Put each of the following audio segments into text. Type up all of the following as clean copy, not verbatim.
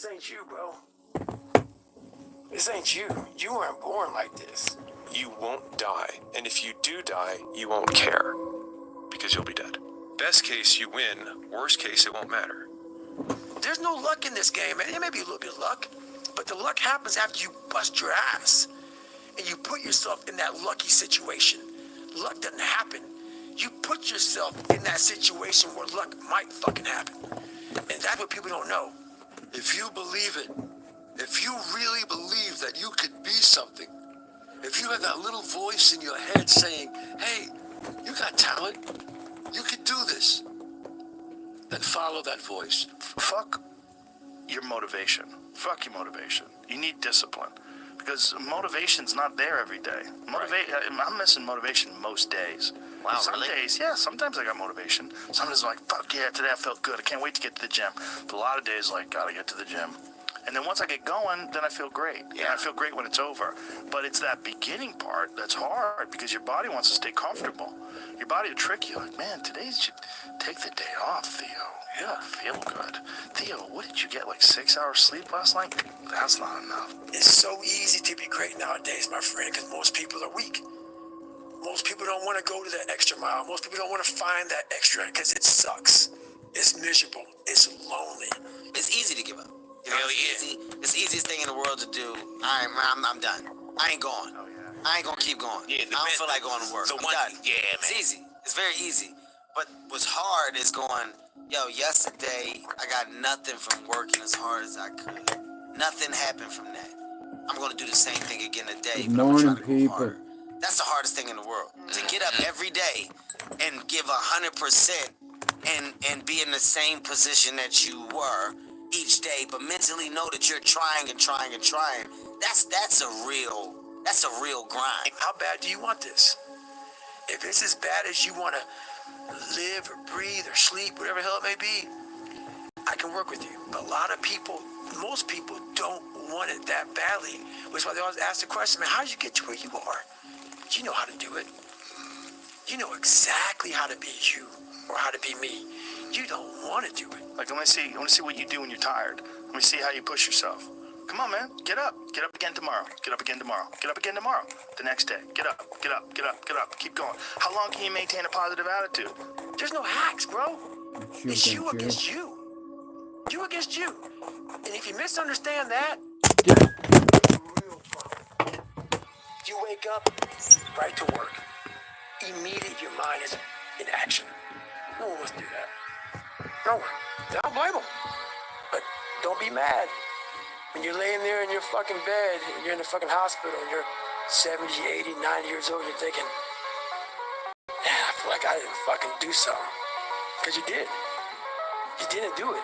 This ain't you, bro. This ain't you. You weren't born like this. You won't die, and if you do die, you won't care, because you'll be dead. Best case, you win. Worst case, it won't matter. There's no luck in this game, man. It may be a little bit of luck, but the luck happens after you bust your ass. And you put yourself in that lucky situation. Luck doesn't happen. You put yourself in that situation where luck might fucking happen. And that's what people don't know. If you believe it, if you really believe that you could be something, if you have that little voice in your head saying, hey, you got talent, you could do this, then follow that voice. Fuck your motivation. Fuck your motivation. You need discipline. Because motivation's not there every day. I'm missing motivation most days. Wow, Some really? days, yeah, sometimes I got motivation. Sometimes I'm like, fuck yeah, today I felt good. I can't wait to get to the gym. But a lot of days, like, gotta get to the gym. And then once I get going, then I feel great. Yeah, I feel great when it's over. But it's that beginning part that's hard because your body wants to stay comfortable. Your body will trick you. Like, man, today should take the day off, Theo. You don't feel good. Theo, what did you get, like 6 hours sleep last night? That's not enough. It's so easy to be great nowadays, my friend, because most people are weak. Most people don't want to go to that extra mile. Most people don't want to find that extra because it sucks. It's miserable. It's lonely. It's easy to give up. You know, it's the easiest thing in the world to do. I'm done. I ain't going. I ain't gonna keep going. I don't feel like going to work. I'm done. It's easy. It's very easy. But what's hard is going, yo, yesterday I got nothing from working as hard as I could. Nothing happened from that. I'm gonna do the same thing again today. Good morning, people. That's the hardest thing in the world. To get up every day and give 100% and be in the same position that you were each day, but mentally know that you're trying and trying and trying. That's a real grind. How bad do you want this? If it's as bad as you want to live or breathe or sleep, whatever the hell it may be, I can work with you. But a lot of people, most people don't want it that badly, which is why they always ask the question, man, how did you get to where you are? You know how to do it. You know exactly how to be you or how to be me. You don't want to do it. Like, I want to see what you do when you're tired. Let me see how you push yourself. Come on, man. Get up. Get up again tomorrow. Get up again tomorrow. Get up again tomorrow. The next day. Get up. Get up. Get up. Get up. Keep going. How long can you maintain a positive attitude? There's no hacks, bro. It's you against you. You against you. And if you misunderstand that, you wake up, right to work. Immediately your mind is in action. No one wants to do that. No one. I don't blame them. But don't be mad. When you're laying there in your fucking bed, and you're in the fucking hospital, and you're 70, 80, 90 years old, you're thinking, man, I feel like I didn't fucking do something. Because you did. You didn't do it.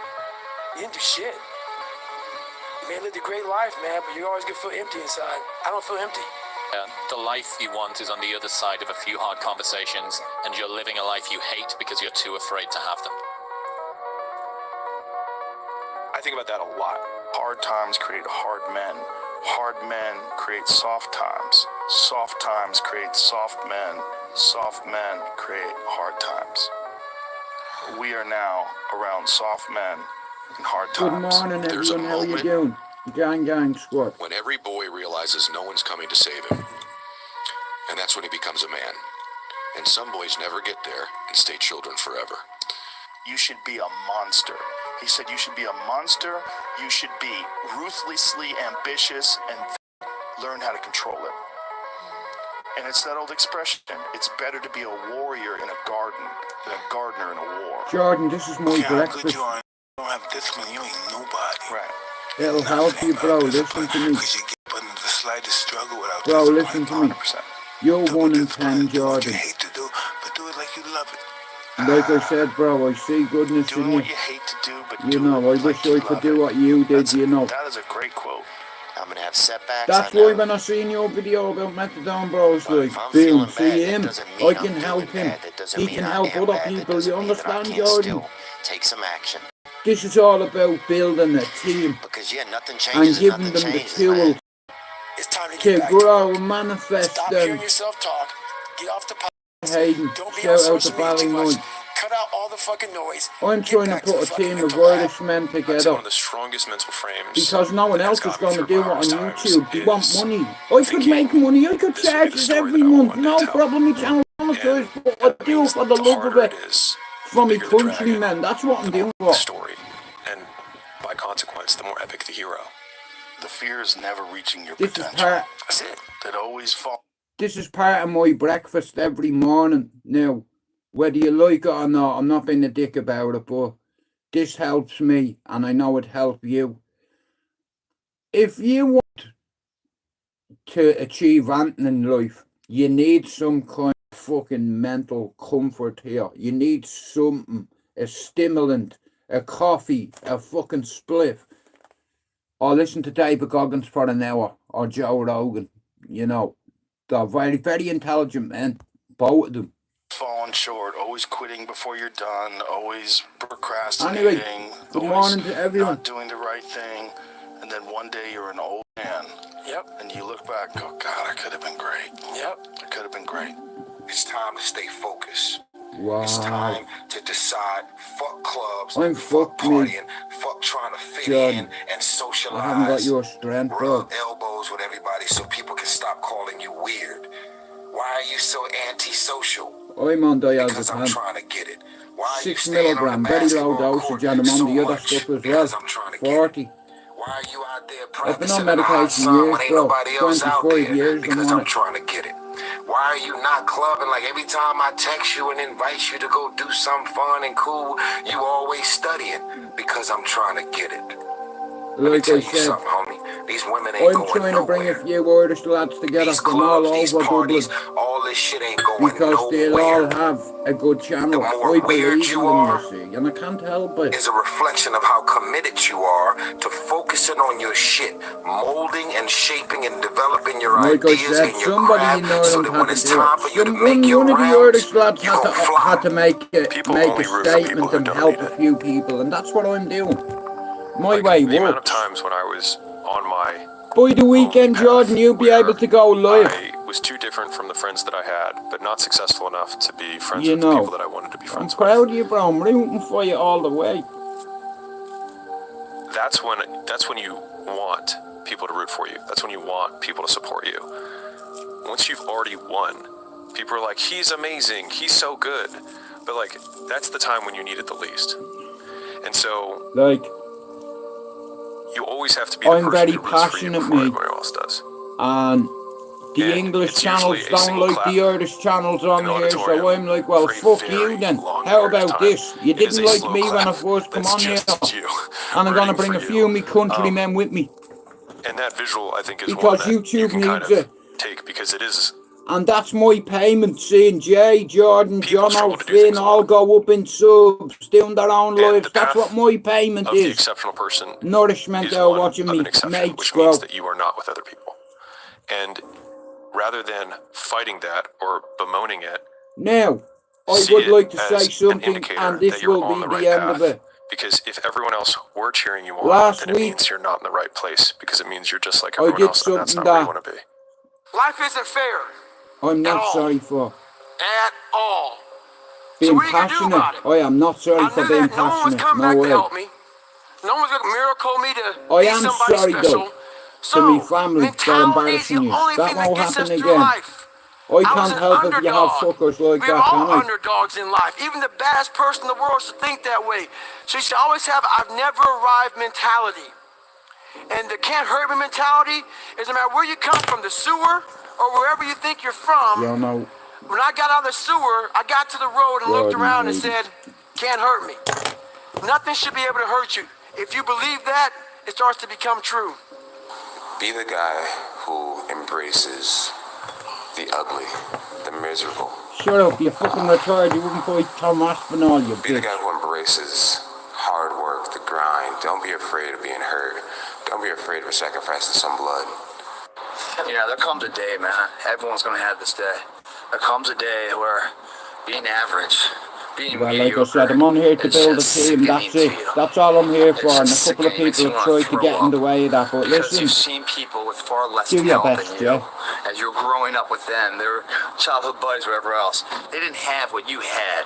You didn't do shit. You may have lived a great life, man, but you always gonna feel empty inside. I don't feel empty. The life you want is on the other side of a few hard conversations, and you're living a life you hate because you're too afraid to have them. I think about that a lot. Hard times create hard men. Hard men create soft times. Soft times create soft men. Soft men create hard times. We are now around soft men and hard times. Good morning, There's a everyone. How you moment doing? Gang squad. when every boy realizes no one's coming to save him. And that's when he becomes a man. And some boys never get there and stay children forever. You should be a monster. He said you should be a monster. You should be ruthlessly ambitious and learn how to control it. And it's that old expression, it's better to be a warrior in a garden than a gardener in a war. Jordan, this is my breakfast. You don't have discipline, you ain't nobody. Right. It'll help you, bro. Listen to me. Because you get under the slightest struggle without Bro, discipline. listen to me. 100%. You're Do 1 in discipline, 10, do what you Jordan. hate to do, but do it like you love it. Like I said, bro, I see goodness Doing in you. what you hate to do, but You do know, I it wish like you I could love do it. what you did, you know. That is a great quote. I'm gonna have setbacks. That's why when I seen your video about Methadone, bro, it's like, boom, see him, I can help him, he can help other people, you understand, Jordan? Take some action. This is all about building a team Because nothing and changes. giving them the tools It's time to to get back to grow work. and manifest Stop hearing them. yourself talk. Get off the podcast. Hayden, Don't be on shout out to social media too much. Ballymore. Cut out out all the fucking noise. I'm Get trying to back to put the a fucking team of mental lab. Irish men I'd say together. one of the strongest mental frames Because no one that has else is got me going to through do my it on worst times YouTube. They want is money. I could make thinking money. I could this would be charge the this story every that I will month. one day No tell. problem. My channel monetized, And but I that do it means for the the love of harder it. it is, For the me bigger the dragon, countrymen. That's what I'm the doing more for. the story, and by consequence, the more epic the hero. The fear is never reaching your This is potential. part. That's it. That always fall. This is part of my breakfast every morning. Now, whether you like it or not, I'm not being a dick about it, but this helps me, and I know it helps you. If you want to achieve anything in life, you need some kind of fucking mental comfort here. You need something, a stimulant, a coffee, a fucking spliff. Or listen to David Goggins for an hour, or Joe Rogan. You know, they're very, very intelligent men, both of them. Falling short, always quitting before you're done, always procrastinating, Anyway, good morning to everyone. not doing the right thing, and then one day you're an old man. Yep. And you look back and go, God, I could have been great. Yep. I could have been great. It's time to stay focused. Wow. It's time to decide, fuck clubs, I'm fuck fucked, me. partying, fuck trying to fit Jordan, in and socialize. I haven't got your strength, bro. Rub elbows with everybody so people can stop calling you weird. Why are you so antisocial? I'm on Because I'm diazepam. trying to get it. Why are you 6 staying milligram, on the very low basketball dosage, court and I'm on so the other much? stuff as well. Because I'm trying to get it. 40. Why are you out there I've been practicing on in the hot medication sun years, when ain't bro. nobody else out 25 there? years Because I'm on I'm it. trying to get it. Why are you not clubbing? Like every time I text you and invite you to go do something fun and cool, you always studying. Because I'm trying to get it. Let me Like tell I you said, something, homie. These women ain't I'm going trying to bring a nowhere. few Irish lads together These from all clubs, these over parties, Dublin, all this shit ain't going because they'll all nowhere. have a good channel. The more I weird believe you in them, are, you see, and I can't help it. is a reflection of how committed you are to focusing on your shit, molding and shaping and developing your Like I ideas said, and your somebody craft in so Ireland that had when to it's do time it. for you to make your One of the rounds, Irish lads you had gon' fly. to make People a only root for people statement who and don't help need a it. few people, and that's what I'm doing. My Like, way the amount of works. times when I was on my By the weekend, Jordan, you'll be able to go live. I was too different from the friends that I had, but not successful enough to be friends You with the know, people that I wanted to be I'm friends proud with. of you, bro. I'm rooting for you all the way. That's when you want people to root for you. That's when you want people to support you. Once you've already won, people are like, he's amazing, he's so good. But like, that's the time when you need it the least. And so, Like, you always have to be the I'm person very who roots for you passionate, before mate. everybody else does. And the And English it's channels usually a don't single like clap the Irish channels on in the here, so auditorium I'm like, well, for a fuck very you then. long How period of about time. this? You It is didn't a like slow me when I clap first come that's on here. just you And I'm going to rooting bring for a few of me countrymen with me. And that visual, I think, is Because one that you YouTube can kind needs of it. take because it is. And that's my payment, seeing Jay, Jordan, People John struggle to do O'Finn things all alone. go up in subs, doing their own And lives. the That's path what my payment of the is. exceptional person Nourishment is out one watching of me an exception, mates which grow. means that you are not with other people. And rather than fighting that or bemoaning it, Now, I see would it like to as say an something, indicator and that this you're will on be the right the end of path. it. Because if everyone else were cheering you on, Last then it week, means you're not in the right place. Because it means you're just like I everyone did else, and that's something not where you that want to be. Life isn't fair. I'm At not all. sorry for. At all. So Being what are you going to do passionate, about it? I am not sorry I for knew being that no one was passionate. coming No back to way. help me. No one's going to miracle me to I be am somebody sorry, special. though, So, to me family for mentality is the embarrassing you. only That thing that won't gets us happen through again. life. I I was can't an help if you have underdog. fuckers like We're that, all can I? underdogs in life. Even the baddest person in the world should think that way. So you should always have I've never arrived mentality. And the can't hurt me mentality is no matter where you come from, the sewer or wherever you think you're from. You know, When I got out of the sewer, I got to the road and looked Jordan, around and lady. said, can't hurt me. Nothing should be able to hurt you. If you believe that, it starts to become true. Be the guy who embraces the ugly, the miserable. Shut up, you fucking retarded. You wouldn't fight Tom Aspinall, you Be the bitch. guy who embraces hard work, the grind. Don't be afraid of being hurt. Don't be afraid of sacrificing some blood. Yeah, there comes a day, man. Everyone's gonna have this day. There comes a day where being average, being Well, like I mediocre, said, I'm on here to is build a just team, sickening that's to it. you. That's all I'm here It's for, and a just couple of sickening. Makes people you have wanna tried to throw get in the up. way of that, but Because listen, you've seen people with far less do your talent best, than you. Jay. As you're growing up with them, their childhood buddies, whatever else, they didn't have what you had.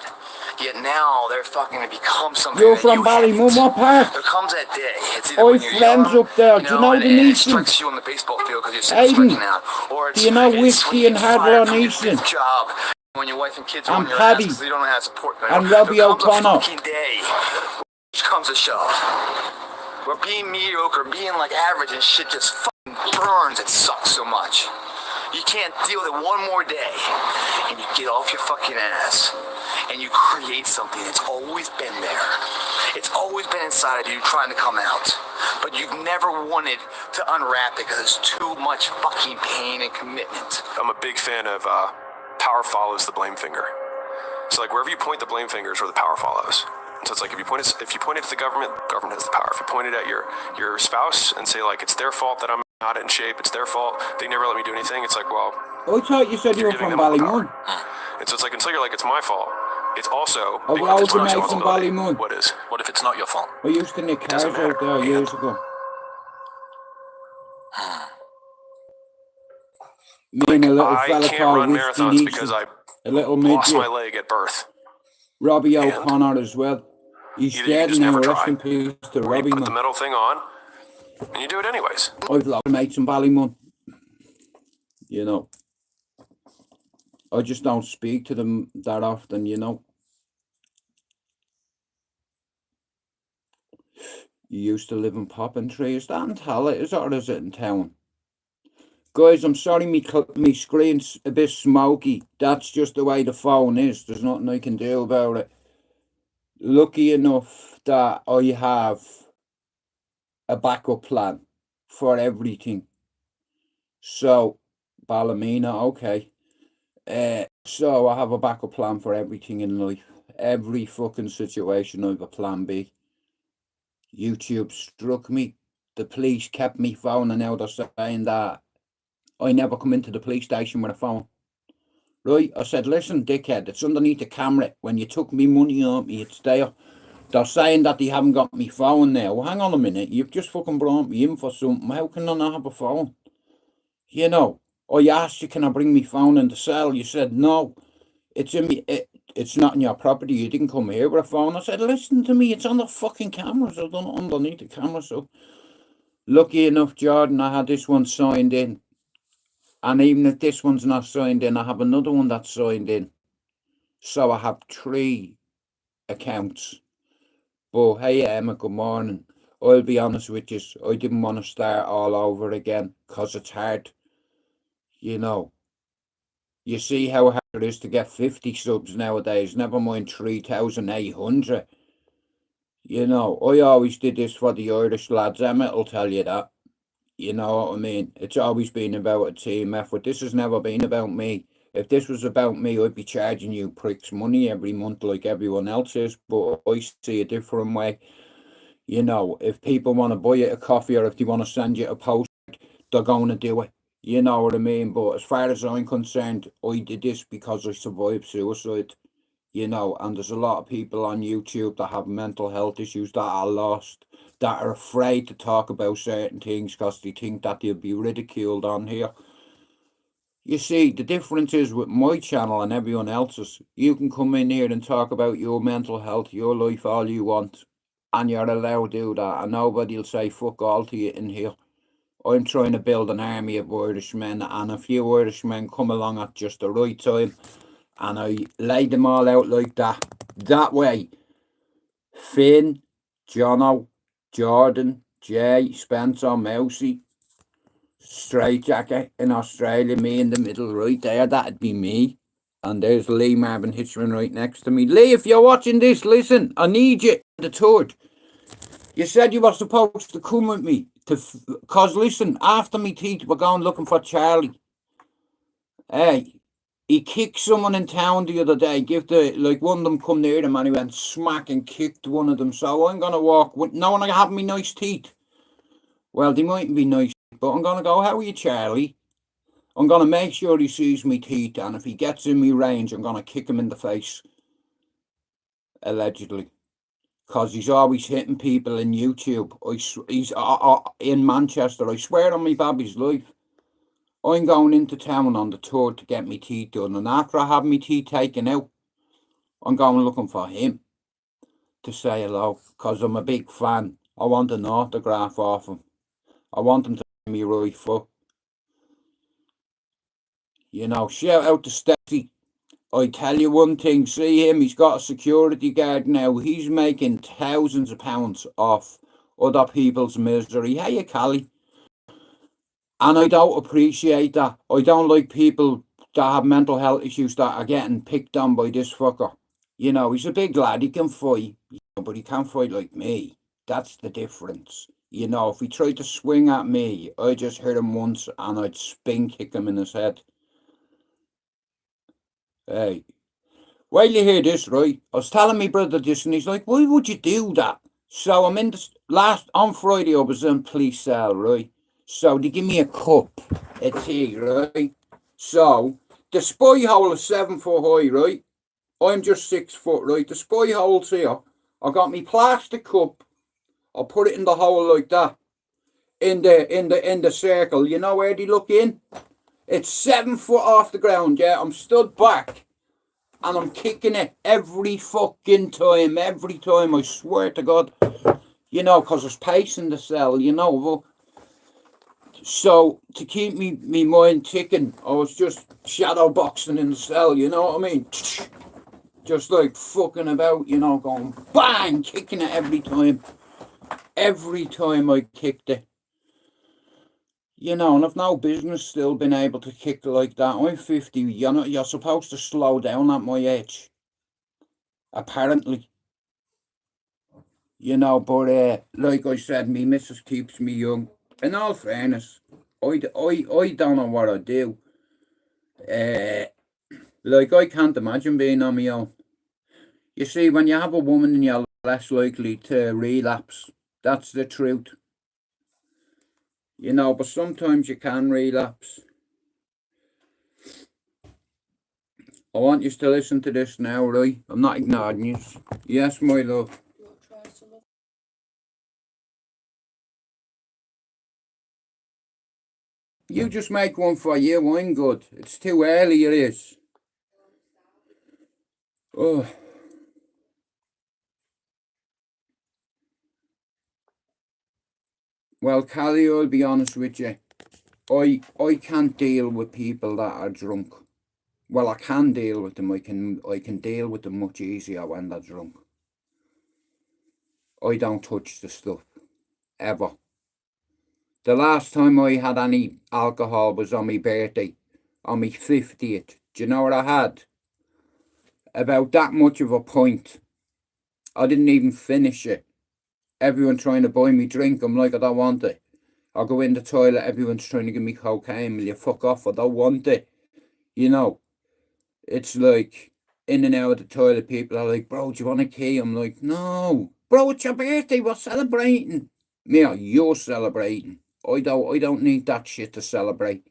Yet now they're fucking to become something. You're that from you Ballymun, haven't. what part? There comes that day. It's either I've when you're friends young, up there. Do you know and, the and it Neesons? strikes you on the baseball field because you're sick of Aiden, striking out, or do you know it's when Whiskey you and get Hadler fired on from your Easton? fifth job, when your wife and kids are And on your ass Paddy? because they don't know how to support them. And There Robbie comes a O'Connor? fucking day, which comes a shove. Where being mediocre, being like average and shit just fucking burns. It sucks so much. You can't deal with it one more day. And you get off your fucking ass. And you create something that's always been there. It's always been inside of you trying to come out. But you've never wanted to unwrap it because it's too much fucking pain and commitment. I'm a big fan of power follows the blame finger. So like wherever you point the blame finger is where the power follows. So it's like if you point it at the government has the power. If you point it at your spouse and say like it's their fault that I'm not in shape, it's their fault, they never let me do anything, it's like, well, I thought you said you were giving from them all the Ballymun. power. And so it's like until you're like it's my fault, it's also I've big loads of enough mates from responsibility. Ballymun. What is? What if it's not your fault? I used to nick cars doesn't matter. out there years ago. Me and a little I fella can't called run Whiskey marathons because Neeson, I a little lost my midget. leg at birth. Robbie O'Connor as well. He's Either you dead just now, never rest try, in peace to or you Robbie, put the man. metal thing on, and you do it anyways. I've lots of mates in Ballymun. You know. I just don't speak to them that often, you know. You used to live in Poppin Tree. Is that in Tallaght, or is it in town? Guys, I'm sorry me screen's a bit smoky. That's just the way the phone is. There's nothing I can do about it. Lucky enough that I have a backup plan for everything. So, Ballymena, okay. So I have a backup plan for everything in life. Every fucking situation I have a plan B. YouTube struck me. The police kept me phone, and now they're saying that I never come into the police station with a phone. Right? I said, listen, dickhead, it's underneath the camera. When you took me money on me, it's there. They're saying that they haven't got me phone now. Well, hang on a minute. You've just fucking brought me in for something. How can I not have a phone? You know, I asked you, can I bring me phone in the cell? You said, no, it's in me. It's not in your property. You didn't come here with a phone. I said, listen to me. It's on the fucking cameras. I've done it underneath the camera. So, lucky enough, Jordan, I had this one signed in. And even if this one's not signed in, I have another one that's signed in. So I have 3 accounts. But hey, Emma, good morning. I'll be honest with you, I didn't want to start all over again because it's hard. You know, you see how hard it is to get 50 subs nowadays, never mind 3,800. You know, I always did this for the Irish lads. Emmett will tell you that. You know what I mean? It's always been about a team effort. This has never been about me. If this was about me, I'd be charging you pricks money every month like everyone else is. But I see a different way. You know, if people want to buy you a coffee or if they want to send you a post, they're going to do it. You know what I mean? But as far as I'm concerned, I did this because I survived suicide. You know, and there's a lot of people on YouTube that have mental health issues that are lost, that are afraid to talk about certain things because they think that they'll be ridiculed on here. You see, the difference is with my channel and everyone else's, you can come in here and talk about your mental health, your life, all you want, and you're allowed to do that, and nobody will say fuck all to you in here. I'm trying to build an army of Irishmen, and a few Irishmen come along at just the right time, and I laid them all out like that. That way, Finn, Jono, Jordan, Jay, Spencer, Mousy, Straight Jacket in Australia, me in the middle right there, that'd be me. And there's Lee Marvin Hitchman right next to me. Lee, if you're watching this, listen, I need you the 3rd. You said you were supposed to come with me, because listen, after me teeth, we're going looking for Charlie. Hey, he kicked someone in town the other day. One of them come near him and he went smack and kicked one of them. So I'm going to walk with, knowing I have me nice teeth. Well, they mightn't be nice, but I'm going to go, how are you, Charlie? I'm going to make sure he sees me teeth, and if he gets in me range, I'm going to kick him in the face. Allegedly. Because he's always hitting people in YouTube. He's in Manchester. I swear on my baby's life. I'm going into town on the 3rd to get my teeth done. And after I have my teeth taken out, I'm going looking for him to say hello, because I'm a big fan. I want an autograph off him. I want him to give me right foot. You know, shout out to Steffi. I tell you one thing, see him, he's got a security guard now. He's making thousands of pounds off other people's misery. Hey, Callie. And I don't appreciate that. I don't like people that have mental health issues that are getting picked on by this fucker. You know, he's a big lad, he can fight, but he can't fight like me. That's the difference. You know, if he tried to swing at me, I just hit him once and I'd spin kick him in his head. Hey, while you hear this, right, I was telling my brother this and he's like, why would you do that? So I'm in on Friday I was in police cell, right? So they give me a cup of tea, right? So the spy hole is 7 foot high, right? I'm just 6 foot, right? The spy hole's here. I got me plastic cup. I put it in the hole like that. In the circle. You know where they look in? It's 7 foot off the ground, yeah. I'm stood back. And I'm kicking it every fucking time. Every time, I swear to God. You know, because there's pace in the cell, you know. Well, so, to keep me mind ticking, I was just shadow boxing in the cell, you know what I mean? Just like fucking about, you know, going bang, kicking it every time. Every time I kicked it. You know, and I've no business still been able to kick like that. I'm 50, you know, you're supposed to slow down at my age. Apparently. You know, but like I said, me missus keeps me young. In all fairness, I don't know what I do. Like, I can't imagine being on my own. You see, when you have a woman, you're less likely to relapse. That's the truth. You know, but sometimes you can relapse. I want you to listen to this now, right? I'm not ignoring you. Yes, my love. You just make one for you, I'm good. It's too early, it is. Oh. Well, Callie, I'll be honest with you. I can't deal with people that are drunk. Well, I can deal with them. I can deal with them much easier when they're drunk. I don't touch the stuff. Ever. The last time I had any alcohol was on my birthday. On my 50th. Do you know what I had? About that much of a pint. I didn't even finish it. Everyone trying to buy me drink. I'm like, I don't want it. I'll go in the toilet. Everyone's trying to give me cocaine. Will you fuck off? I don't want it. You know. It's like, in and out of the toilet, people are like, bro, do you want a key? I'm like, no. Bro, it's your birthday. We're celebrating. Yeah, you're celebrating. I don't need that shit to celebrate.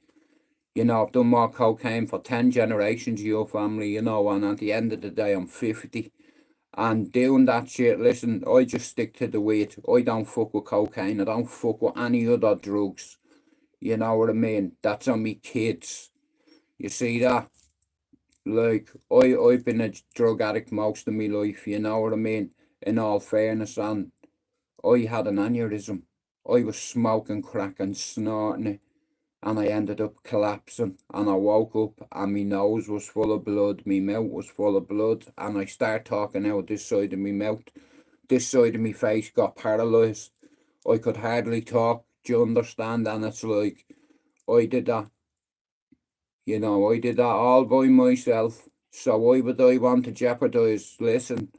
You know, I've done more cocaine for 10 generations of your family, you know, and at the end of the day, I'm 50. And doing that shit, listen, I just stick to the weed. I don't fuck with cocaine. I don't fuck with any other drugs. You know what I mean? That's on me kids. You see that? Like, I've been a drug addict most of my life, you know what I mean? In all fairness, and I had an aneurysm. I was smoking crack and snorting it, and I ended up collapsing, and I woke up, and my nose was full of blood, my mouth was full of blood, and I start talking out this side of my mouth. This side of my face got paralysed. I could hardly talk, do you understand? And it's like, I did that. You know, I did that all by myself. So why would I want to jeopardise? Listen,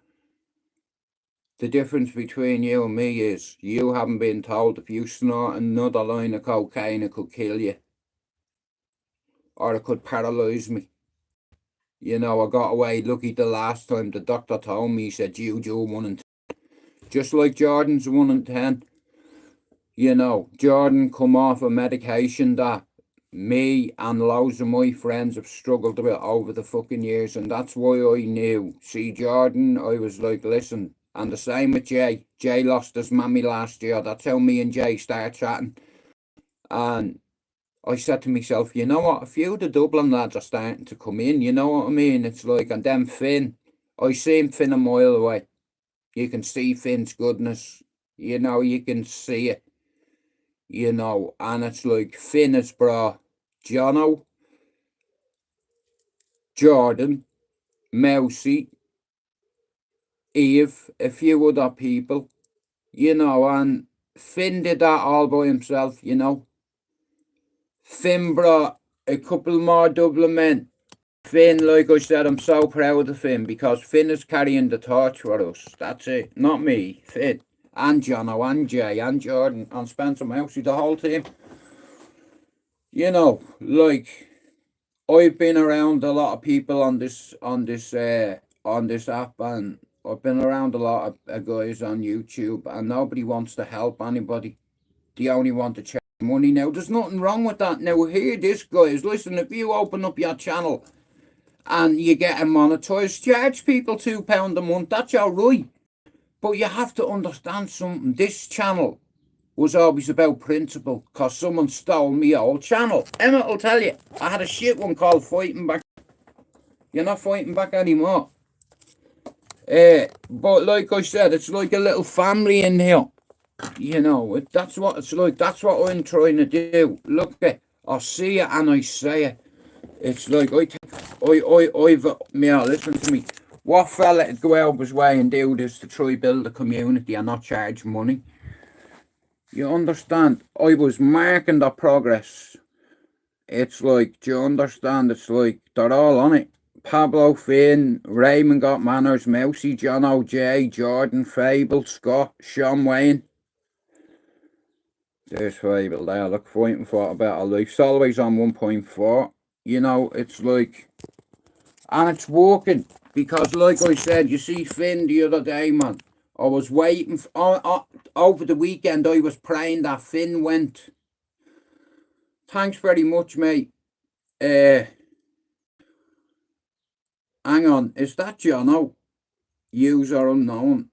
the difference between you and me is you haven't been told if you snort another line of cocaine, it could kill you. Or it could paralyse me. You know, I got away lucky the last time. The doctor told me, he said, you 1 in 10. Just like Jordan's 1 in 10. You know, Jordan come off a medication that me and loads of my friends have struggled with over the fucking years, and that's why I knew. See, Jordan, I was like, listen, and the same with Jay. Jay lost his mammy last year. That's how me and Jay started chatting. And I said to myself, you know what, a few of the Dublin lads are starting to come in, you know what I mean? It's like, and then Finn, I seen Finn a mile away. You can see Finn's goodness. You know, you can see it. You know, and it's like Finn has brought Jono, Jordan, Mousy, Eve, a few other people, you know, and Finn did that all by himself, you know. Finn brought a couple more Dublin men. Finn, like I said, I'm so proud of Finn because Finn is carrying the torch for us. That's it. Not me, Finn. And Jono, and Jay, and Jordan, and Spencer Mousy, the whole team. You know, like, I've been around a lot of people on this app, and I've been around a lot of guys on YouTube, and nobody wants to help anybody. They only want to charge money. Now, there's nothing wrong with that. Now, hear this, guys. Listen, if you open up your channel and you get monetized, charge people £2 a month. That's all right. But you have to understand something. This channel was always about principle, because someone stole me old channel. Emmett will tell you, I had a shit one called Fighting Back. You're not fighting back anymore. But like I said, it's like a little family in here. You know, that's what it's like. That's what I'm trying to do. Look, I see it and I say it. It's like, listen to me. What fella would go out of his way and do this to try build a community and not charge money? You understand? I was marking the progress. It's like, do you understand? It's like, they're all on it. Pablo, Finn, Raymond Got Manners, Mousy, John O.J., Jordan, Fable, Scott, Sean Wayne. There's Fable there. Look, fighting for a better life. It's always on 1.4. You know, it's like, and it's working. Because like I said, you see Finn the other day, man. I was waiting over the weekend. I was praying that Finn went. Thanks very much, mate. Hang on, is that Jono? User unknown.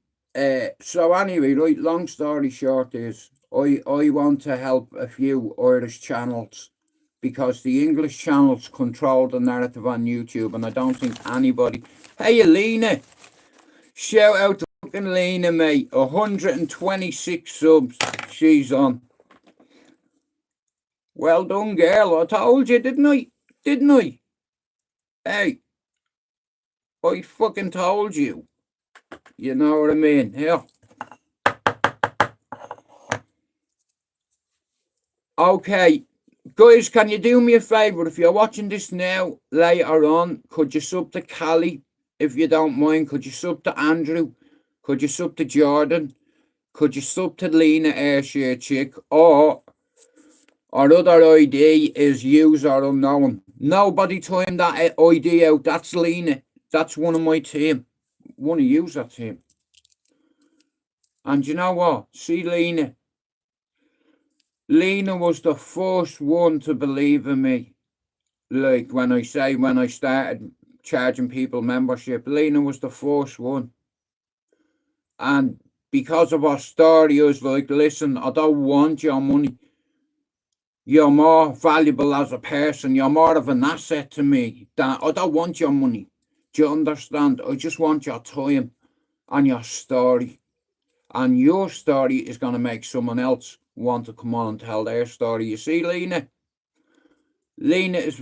So anyway, right, long story short is, I want to help a few Irish channels, because the English channels control the narrative on YouTube, and I don't think anybody... Hey, Alina! Shout out to fucking Lena, mate. 126 subs she's on. Well done, girl. I told you, didn't I? Didn't I? Hey, I fucking told you. You know what I mean? Here. Okay. Guys, can you do me a favour? If you're watching this now, later on, could you sub to Callie? If you don't mind, could you sub to Andrew? Could you sub to Jordan? Could you sub to Lena Ayrshire Chick? Or our other ID is user unknown. Nobody timed that ID out. That's Lena. That's one of my team. One of you's that team. And you know what? See, Lena. Lena was the first one to believe in me. Like when I started charging people membership, Lena was the first one. And because of our story, I was like, listen, I don't want your money. You're more valuable as a person. You're more of an asset to me. I don't want your money. Do you understand? I just want your time and your story. And your story is going to make someone else want to come on and tell their story. You see, Lena? Lena is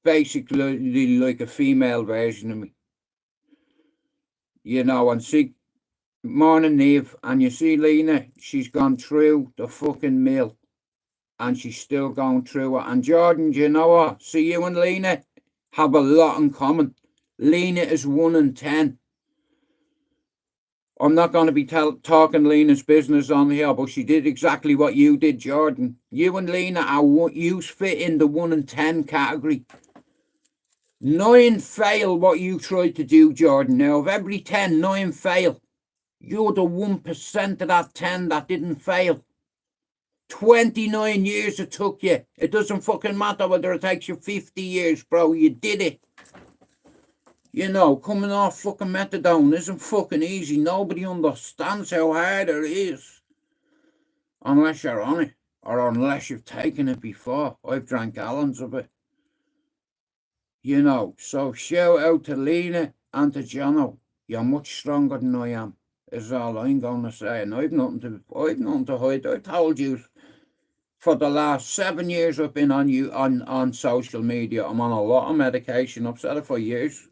basically like a female version of me. You know, and see, morning Eve, and you see Lena, she's gone through the fucking mill. And she's still going through it. And Jordan, do you know what? See, you and Lena have a lot in common. Lena is 1 in 10. I'm not going to be talking Lena's business on here, but she did exactly what you did, Jordan. You and Lena you fit in the 1 in 10 category. 9 fail what you tried to do, Jordan. Now, of every 10, 9 fail. You're the 1% of that 10 that didn't fail. 29 years it took you. It doesn't fucking matter whether it takes you 50 years, bro. You did it. You know, coming off fucking methadone isn't fucking easy. Nobody understands how hard it is. Unless you're on it. Or unless you've taken it before. I've drank gallons of it. You know, so shout out to Lena. And to Jono, you're much stronger than I am, is all I'm going to say. And I've nothing to hide. I've told you for the last 7 years I've been on social media. I'm on a lot of medication. I've said it for years.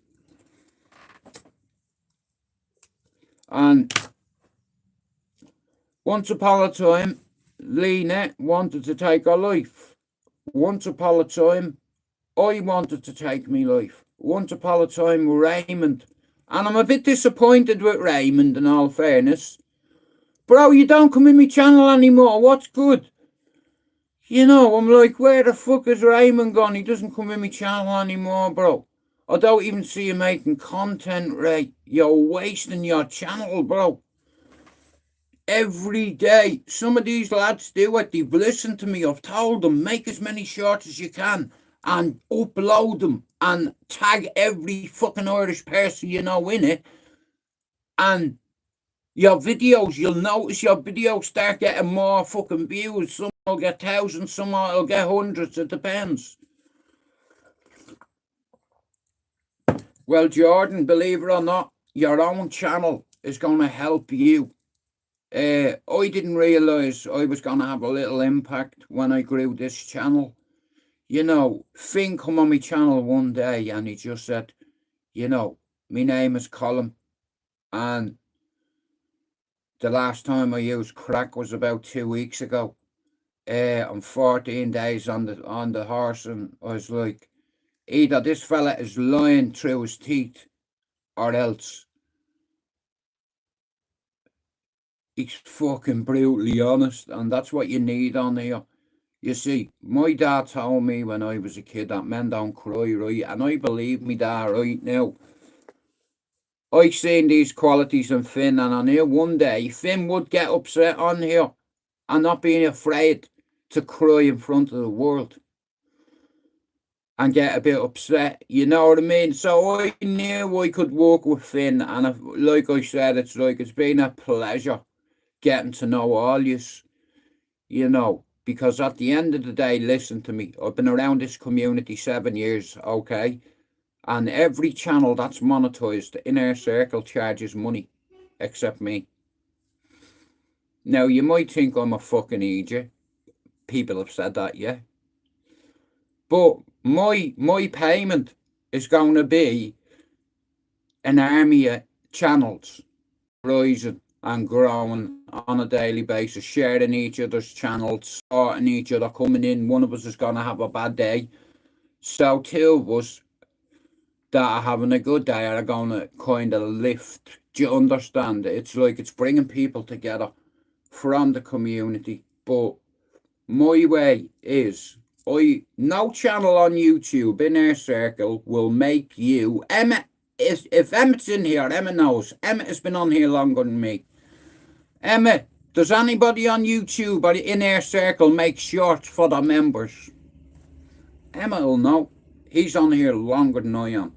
And once upon a time, Lena wanted to take her life. Once upon a time, I wanted to take me life. Once upon a time, Raymond. And I'm a bit disappointed with Raymond, in all fairness. Bro, you don't come in my channel anymore. What's good? You know, I'm like, where the fuck is Raymond gone? He doesn't come in my channel anymore, bro. I don't even see you making content, Ray. You're wasting your channel, bro. Every day. Some of these lads do it. They've listened to me. I've told them, make as many shorts as you can and upload them and tag every fucking Irish person you know in it. And your videos, you'll notice your videos start getting more fucking views. Some will get thousands, some will get hundreds. It depends. Well, Jordan, believe it or not, your own channel is going to help you. I didn't realise I was going to have a little impact when I grew this channel. You know, Finn come on my channel one day and he just said, you know, my name is Colin and the last time I used crack was about 2 weeks ago. I'm 14 days on the horse, and I was like, either this fella is lying through his teeth or else he's fucking brutally honest, and that's what you need on here. You see, my dad told me when I was a kid that men don't cry, right? And I believe me dad right now. I seen these qualities in Finn, and I knew one day Finn would get upset on here and not being afraid to cry in front of the world and get a bit upset, you know what I mean? So I knew I could work with Finn, and like I said, it's been a pleasure getting to know all yous, you know, because at the end of the day, listen to me, I've been around this community 7 years, okay? And every channel that's monetized, the Inner Circle charges money, except me. Now, you might think I'm a fucking idiot. People have said that, yeah. But my payment is going to be an army of channels rising and growing on a daily basis, sharing each other's channels, supporting each other, coming in. One of us is going to have a bad day. So two of us that are having a good day are going to kind of lift. Do you understand? It's like it's bringing people together from the community. But my way is, no channel on YouTube, Inner Circle, will make you. Emma, if Emmett's in here, Emma knows. Emma has been on here longer than me. Emma, does anybody on YouTube or the Inner Circle make shorts for the members? Emma will know. He's on here longer than I am.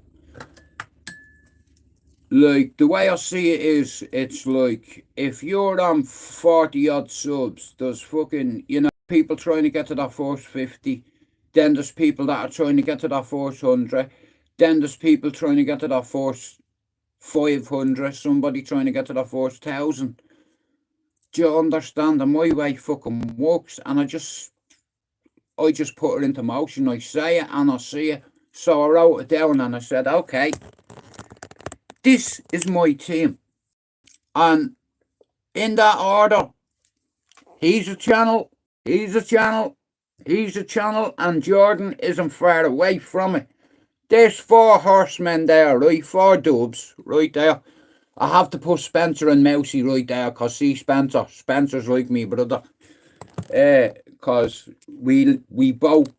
Like, the way I see it is, it's like, if you're on 40 odd subs, there's fucking, you know, people trying to get to that first 50. Then there's people that are trying to get to that first 100. Then there's people trying to get to that first 500. Somebody trying to get to that first 1,000. Do you understand? And my way fucking works. And I just put it into motion. I say it and I see it. So I wrote it down and I said, okay, this is my team. And in that order, he's a channel, he's a channel, he's a channel, and Jordan isn't far away from it. There's 4 horsemen there, right? 4 dubs right there. I have to put Spencer and Mousy right there, because see, Spencer's like me brother. Because we both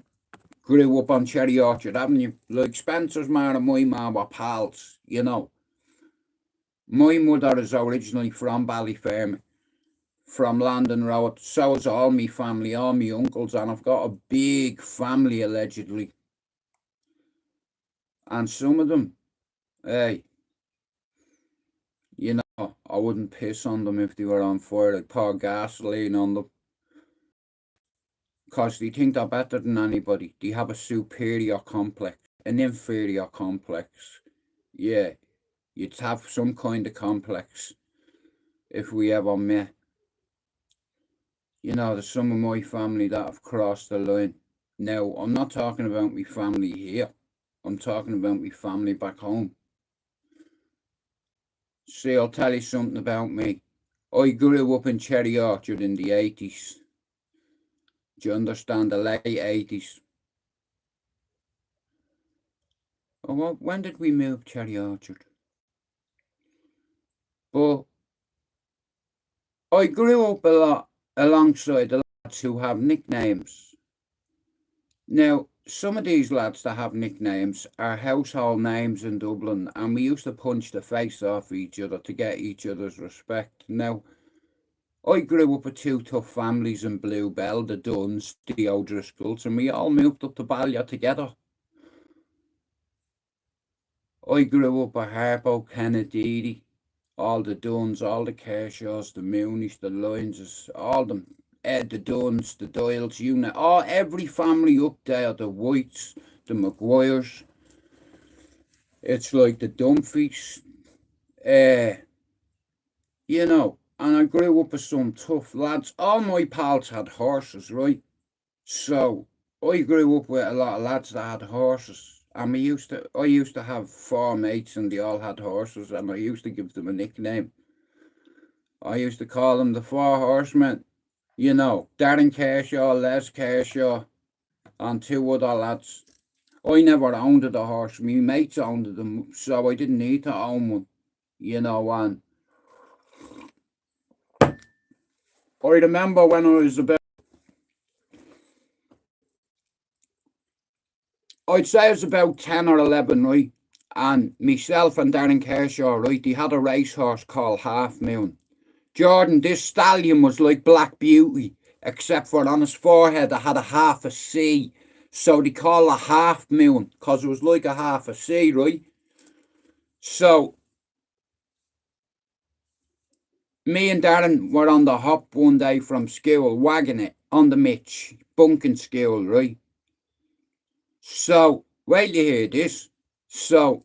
grew up on Cherry Orchard Avenue. Like, Spencer's man and my man were pals, you know. My mother is originally from Ballyfermot, from Landon Road. So is all my family, all my uncles, and I've got a big family, allegedly. And some of them, hey, you know, I wouldn't piss on them if they were on fire. I'd pour gasoline on them. Because they think they're better than anybody. They have a superior complex, an inferior complex. Yeah. You'd have some kind of complex if we ever met. You know, there's some of my family that have crossed the line. Now, I'm not talking about my family here. I'm talking about my family back home. See, I'll tell you something about me. I grew up in Cherry Orchard in the 80s. Do you understand? The late 80s. Oh, well, when did we move Cherry Orchard? But I grew up a lot alongside the lads who have nicknames. Now, some of these lads that have nicknames are household names in Dublin, and we used to punch the face off each other to get each other's respect. Now, I grew up with two tough families in Bluebell, the Dunns, the O'Driscolls, and we all moved up to Ballier together. I grew up with Harpo, Kennedy, all the Dunns, all the Kershaws, the Moonies, the Lyonses, all them, Ed, the Dunns, the Doyles, you know, every family up there, the Whites, the Maguires. It's like the Dumfries, you know, and I grew up with some tough lads. All my pals had horses, right? So I grew up with a lot of lads that had horses. And I used to have 4 mates and they all had horses, and I used to give them a nickname. I used to call them the 4 Horsemen. You know, Darren Kershaw, Les Kershaw, and 2 other lads. I never owned a horse. My mates owned them, so I didn't need to own one. You know, and I remember when I was about, I'd say I was about 10 or 11, right? And myself and Darren Kershaw, right, they had a racehorse called Half Moon. Jordan, this stallion was like Black Beauty, except for on his forehead it had a half a C. So they call it Half Moon, because it was like a half a C, right? So me and Darren were on the hop one day from school, wagging it on the Mitch, bunking school, right? So, wait till you hear this. So,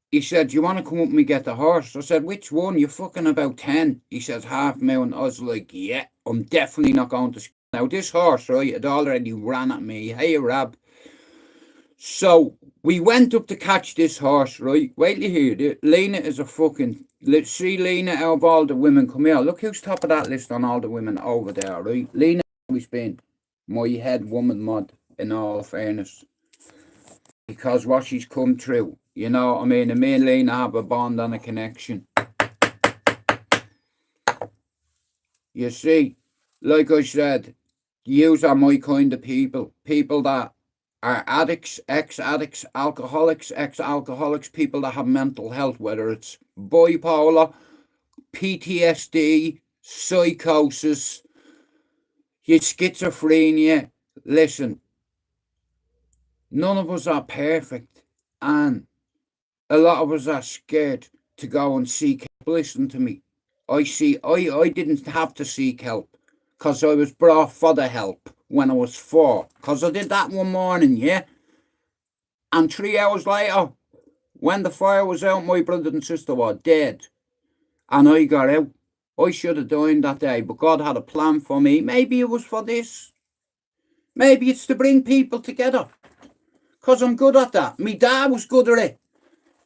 he said, "Do you want to come up and get the horse?" I said, "Which one? You're fucking about 10. He says, "Half Moon." I was like, "Yeah, I'm definitely not going to school." Now, this horse, right, had already ran at me. Hey, Rab. So, we went up to catch this horse, right? Wait till you hear this. Lena is a fucking... Let's see Lena out of all the women. Come here. Look who's top of that list on all the women over there, right? Lena always been my head woman mod, in all fairness. Because what she's come through, you know what I mean? And me and Lena have a bond and a connection. You see, like I said, yous are my kind of people. People that are addicts, ex-addicts, alcoholics, ex-alcoholics, people that have mental health, whether it's bipolar, PTSD, psychosis, your schizophrenia. Listen, none of us are perfect, and a lot of us are scared to go and seek help. Listen to me. I didn't have to seek help because I was brought for the help when I was 4. Because I did that one morning, yeah? And 3 hours later, when the fire was out, my brother and sister were dead. And I got out. I should have died that day, but God had a plan for me. Maybe it was for this. Maybe it's to bring people together. Because I'm good at that. My dad was good at it.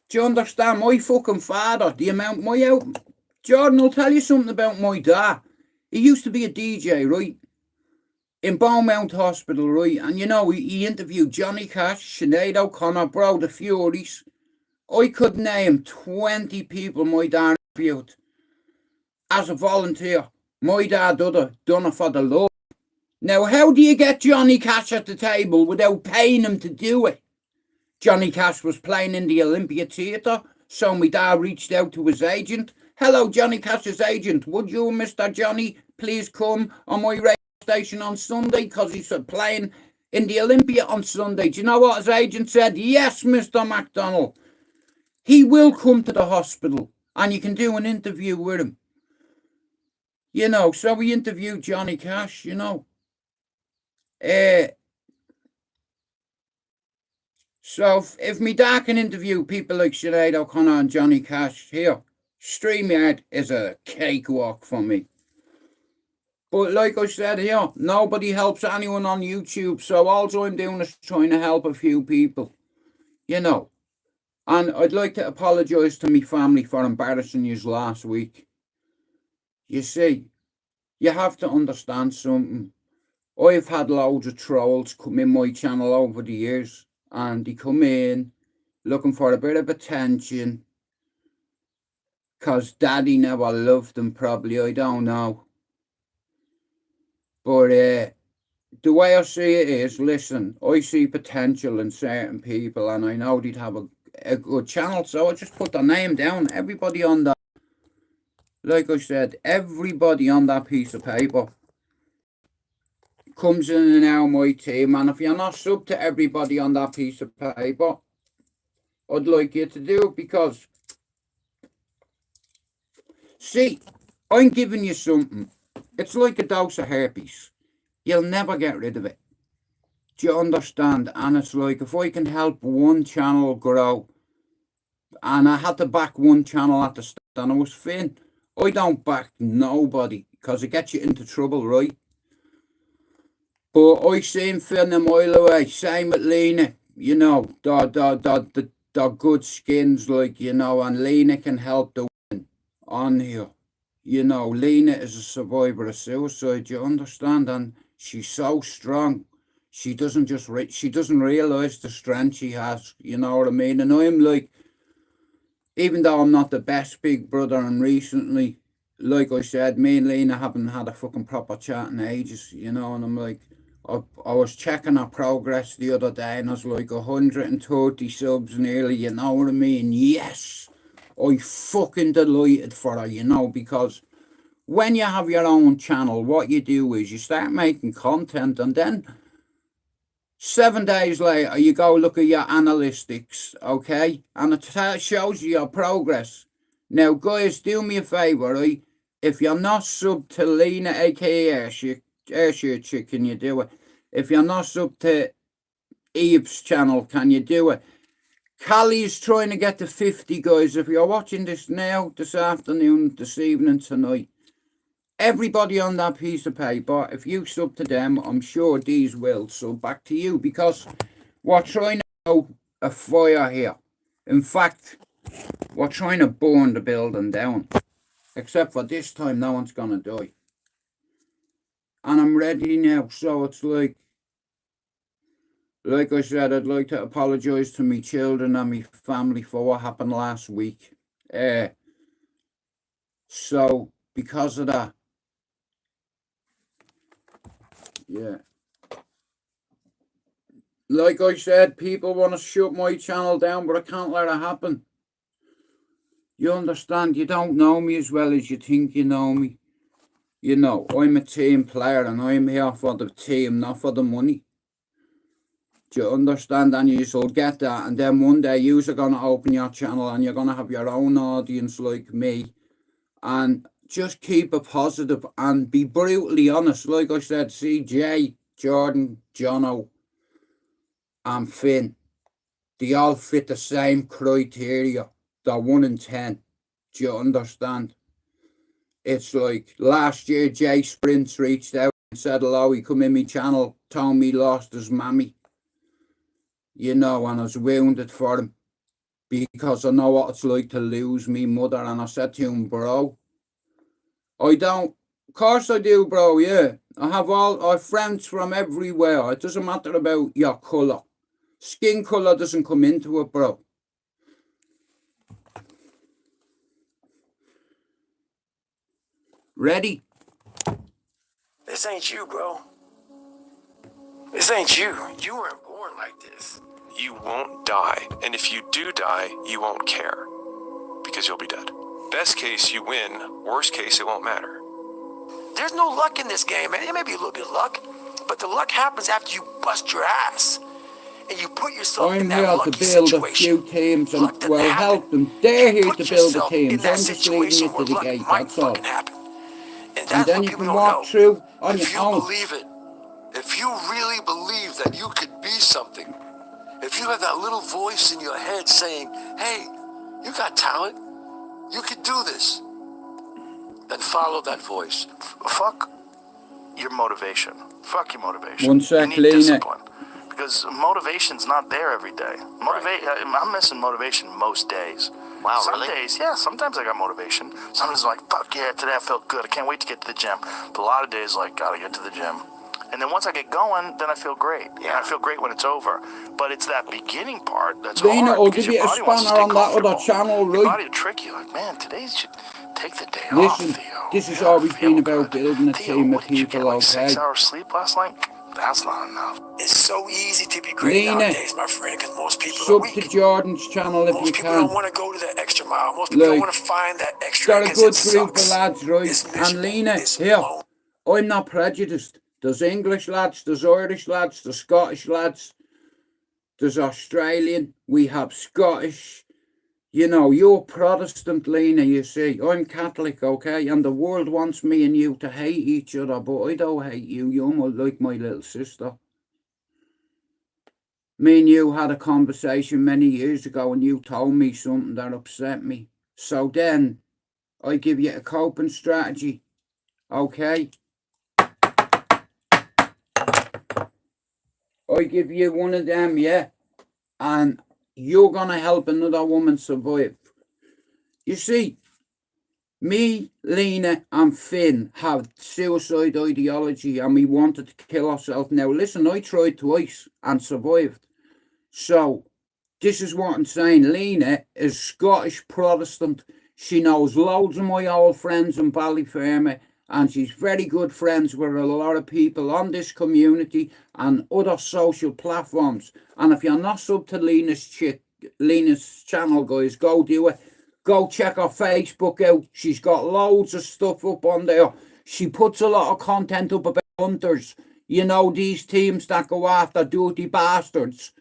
Do you understand? My fucking father, the amount Jordan, I'll tell you something about my dad. He used to be a DJ, right? In Beaumont Hospital, right? And you know, he interviewed Johnny Cash, Sinead O'Connor, Bro, the Furies. I could name 20 people my dad interviewed as a volunteer. My dad done it for the love. Now, how do you get Johnny Cash at the table without paying him to do it? Johnny Cash was playing in the Olympia Theatre, so my dad reached out to his agent. "Hello, Johnny Cash's agent. Would you, Mr. Johnny, please come on my radio station on Sunday? Because he's playing in the Olympia on Sunday." Do you know what his agent said? "Yes, Mr. McDonald. He will come to the hospital and you can do an interview with him." You know, so we interviewed Johnny Cash, you know. So if me dad can interview people like Sinead O'Connor and Johnny Cash here, StreamYard is a cakewalk for me. But like I said here, nobody helps anyone on YouTube, so all I'm doing is trying to help a few people, you know. And I'd like to apologise to me family for embarrassing you last week. You see, you have to understand something. I've had loads of trolls come in my channel over the years, and they come in looking for a bit of attention, because daddy never loved them, probably, I don't know. But the way I see it is, listen, I see potential in certain people, and I know they'd have a good channel, so I just put their name down. Everybody on that, like I said, everybody on that piece of paper comes in and out of my team, and if you're not sub to everybody on that piece of paper, I'd like you to do it, because, see, I'm giving you something. It's like a dose of herpes. You'll never get rid of it. Do you understand? And it's like, if I can help one channel grow, and I had to back one channel at the start, and it was Finn. I don't back nobody, because it gets you into trouble, right? But I seen Finn a mile away. Same with Lena. You know, they're good skins, like, you know, and Lena can help the women on here. You know, Lena is a survivor of suicide, you understand? And she's so strong. She doesn't she doesn't realise the strength she has, you know what I mean? And I'm like, even though I'm not the best big brother, and recently, like I said, me and Lena haven't had a fucking proper chat in ages, you know, and I'm like, I was checking her progress the other day, and I was like 130 subs nearly, you know what I mean? Yes! I fucking delighted for her, you know, because when you have your own channel, what you do is you start making content, and then 7 days later, you go look at your analytics, okay? And it shows you your progress. Now, guys, do me a favour, right? If you're not sub to Lena, aka Airshire Chick, can you do it? If you're not sub to Eve's channel, can you do it? Callie's trying to get to 50, guys. If you're watching this now, this afternoon, this evening, tonight, everybody on that piece of paper, if you sub to them, I'm sure these will sub back to you, because we're trying to go a fire here. In fact, we're trying to burn the building down. Except for this time, no one's gonna die. And I'm ready now, so it's like I said, I'd like to apologise to me children and me family for what happened last week. So, because of that, yeah. Like I said, people want to shut my channel down, but I can't let it happen. You understand? You don't know me as well as you think you know me. You know, I'm a team player, and I'm here for the team, not for the money. Do you understand? And you'll get that, and then one day you're going to open your channel, and you're going to have your own audience like me. And just keep it positive and be brutally honest. Like I said, CJ, Jordan, Jono, and Finn, they all fit the same criteria. They're 1 in 10. Do you understand? It's like last year, Jay Sprints reached out and said hello. He come in my channel, told me he lost his mammy. You know, and I was wounded for him, because I know what it's like to lose me mother. And I said to him, bro, of course I do, bro, yeah. I have friends from everywhere. It doesn't matter about your colour. Skin colour doesn't come into it, bro. Ready? This ain't you, bro. This ain't you. You weren't born like this. You won't die, and if you do die, you won't care, because you'll be dead. Best case, you win. Worst case, it won't matter. There's no luck in this game, man. There may be a little bit of luck, but the luck happens after you bust your ass. And you put yourself in that lucky situation. I'm here to build a few teams and, well, help them. They're here to build the teams. I'm just leading you to the gate, that's all. And then you can walk through on your own. If you believe it, if you really believe that you could be something, If you have that little voice in your head saying, hey, you got talent, you could do this, then follow that voice. Fuck your motivation. Fuck your motivation. One sec, you need Lena. discipline. Because motivation's not there every day. I'm missing motivation most days. Wow, Some really? days, yeah, sometimes I got motivation. Sometimes I'm like, fuck yeah, today I felt good. I can't wait to get to the gym. But a lot of days, like, gotta get to the gym. And then once I get going, then I feel great. Yeah. And I feel great when it's over. But it's that beginning part that's Lena, hard. I'll Because give you your a body wants to spanner stay on that other comfortable. channel, Your right? body will trick you. Like, man, today you should take the day Listen, off, Theo. this has You always feel been about good. building a Theo, team what of did you get, people, like okay? 6 hours sleep last night? That's not enough. It's so easy to be great Lena, nowadays, my friend, because most people are sub to weak. Jordan's channel if Most you people don't can. want to go to the extra mile. Most people don't Like, want to find that extra got a because it good group of sucks. lads, right? It's And miserable. Lena, It's here, alone. I'm not prejudiced. There's English lads, there's Irish lads, there's Scottish lads, there's Australian, we have Scottish. You know, you're Protestant, Lena, you see. I'm Catholic, okay? And the world wants me and you to hate each other, but I don't hate you. You're like my little sister. Me and you had a conversation many years ago and you told me something that upset me. So then, I give you a coping strategy, okay? I give you one of them, yeah? And you're going to help another woman survive. You see, me, Lena and Finn have suicide ideology and we wanted to kill ourselves. Now listen, I tried twice and survived. So, this is what I'm saying. Lena is Scottish Protestant. She knows loads of my old friends in Ballyfermot and she's very good friends with a lot of people on this community and other social platforms. And if you're not sub to Lena's channel, guys, go do it. Go check her Facebook out. She's got loads of stuff up on there. She puts a lot of content up about hunters. You know, these teams that go after dirty bastards.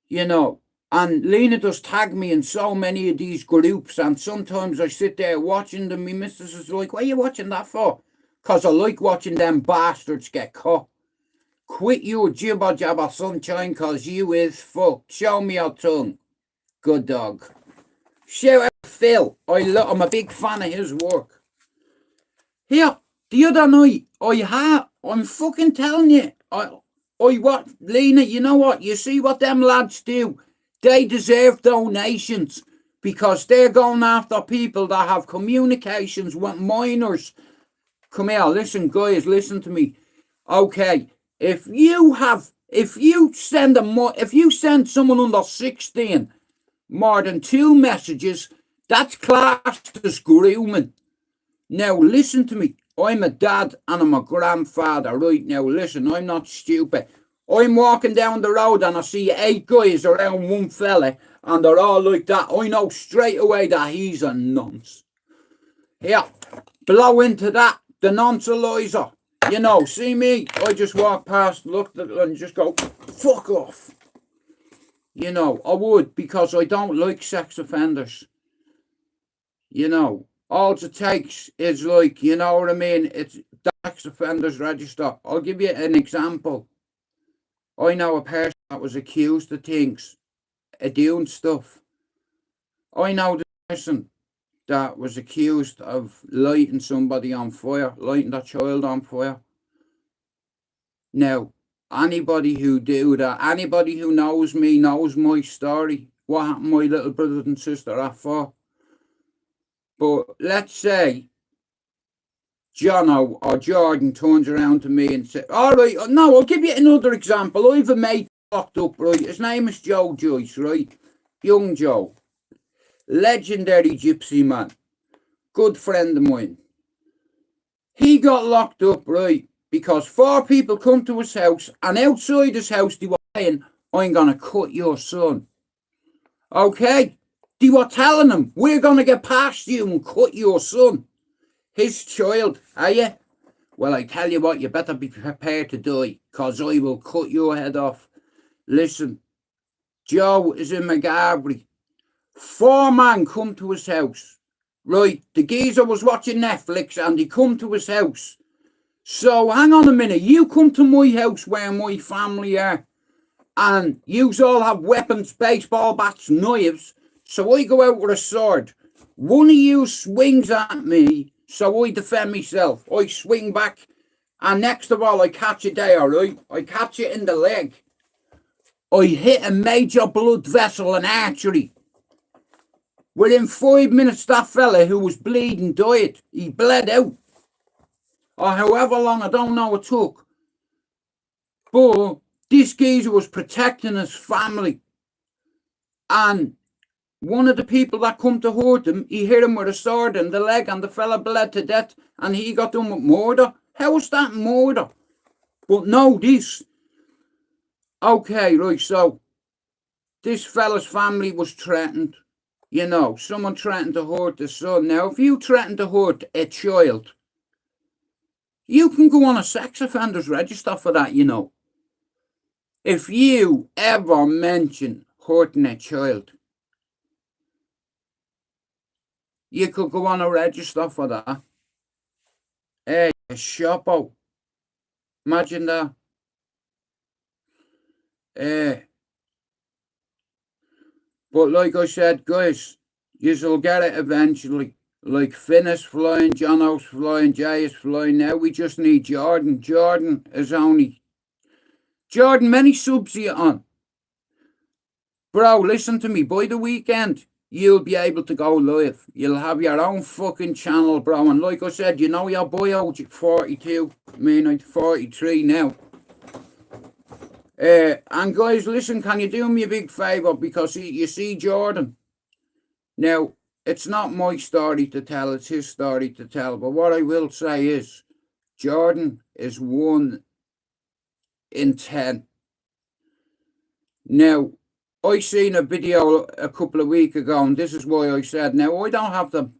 You know, and Lena does tag me in so many of these groups, and sometimes I sit there watching them. My missus is like, what are you watching that for? Because I like watching them bastards get caught. Quit your jibber jabber, sunshine, because you is fucked. Show me your tongue. Good dog. Shout out Phil. I'm a big fan of his work. Here, the other night, I'm fucking telling you, what, Lena, you know what? You see what them lads do? They deserve donations because they're going after people that have communications with minors. Come here, listen, guys, listen to me. Okay, if you send someone under 16 more than 2 messages, that's classed as grooming. Now, listen to me. I'm a dad and I'm a grandfather, right? Now, listen, I'm not stupid. I'm walking down the road and I see 8 guys around one fella and they're all like that. I know straight away that he's a nonce. Here, blow into that, the noncealizer. You know, see me? I just walk past, look at it and just go, fuck off. You know, I would because I don't like sex offenders. You know. All it takes is like, you know what I mean? It's sex offenders register. I'll give you an example. I know a person that was accused of things, of doing stuff. I know the person that was accused of lighting somebody on fire, lighting their child on fire. Now, anybody who do that, anybody who knows me knows my story. What happened my little brother and sister at 4. But let's say Jono or Jordan turns around to me and says, all right, no, I'll give you another example. I have a mate locked up, right? His name is Joe Joyce, right? Young Joe. Legendary gypsy man. Good friend of mine. He got locked up, right? Because 4 people come to his house and outside his house they were saying, I'm going to cut your son. Okay? They were telling him, we're going to get past you and cut your son. His child, are you? Well, I tell you what, you better be prepared to die, because I will cut your head off. Listen, Joe is in McGarvey. 4 men come to his house. Right, the geezer was watching Netflix and he come to his house. So, hang on a minute, you come to my house where my family are, and yous all have weapons, baseball bats, knives, so I go out with a sword. One of you swings at me, so I defend myself. I swing back, and next of all, I catch it there, right? I catch it in the leg. I hit a major blood vessel and artery. Within 5 minutes, that fella who was bleeding died. He bled out. Or however long, I don't know it took. But this geezer was protecting his family. And one of the people that come to hurt him, he hit him with a sword in the leg and the fella bled to death and he got done with murder. How is that murder? But no, this. Okay, right, so this fella's family was threatened. You know, someone threatened to hurt the son. Now, if you threaten to hurt a child, you can go on a sex offenders register for that, you know. If you ever mention hurting a child, you could go on a register for that. Hey, a shoppo. Imagine that. But like I said, guys, you'll get it eventually. Like Finn is flying, Jono's flying, Jay is flying. Now we just need Jordan. Jordan, many subs are you on? Bro, listen to me. By the weekend, you'll be able to go live. You'll have your own fucking channel, bro. And like I said, you know your boy OG 42. I mean, I'm 43 now. And guys, listen, can you do me a big favour? Because you see Jordan. Now, it's not my story to tell, it's his story to tell. But what I will say is, Jordan is 1 in 10. Now, I seen a video a couple of weeks ago, and this is why I said, now, I don't have to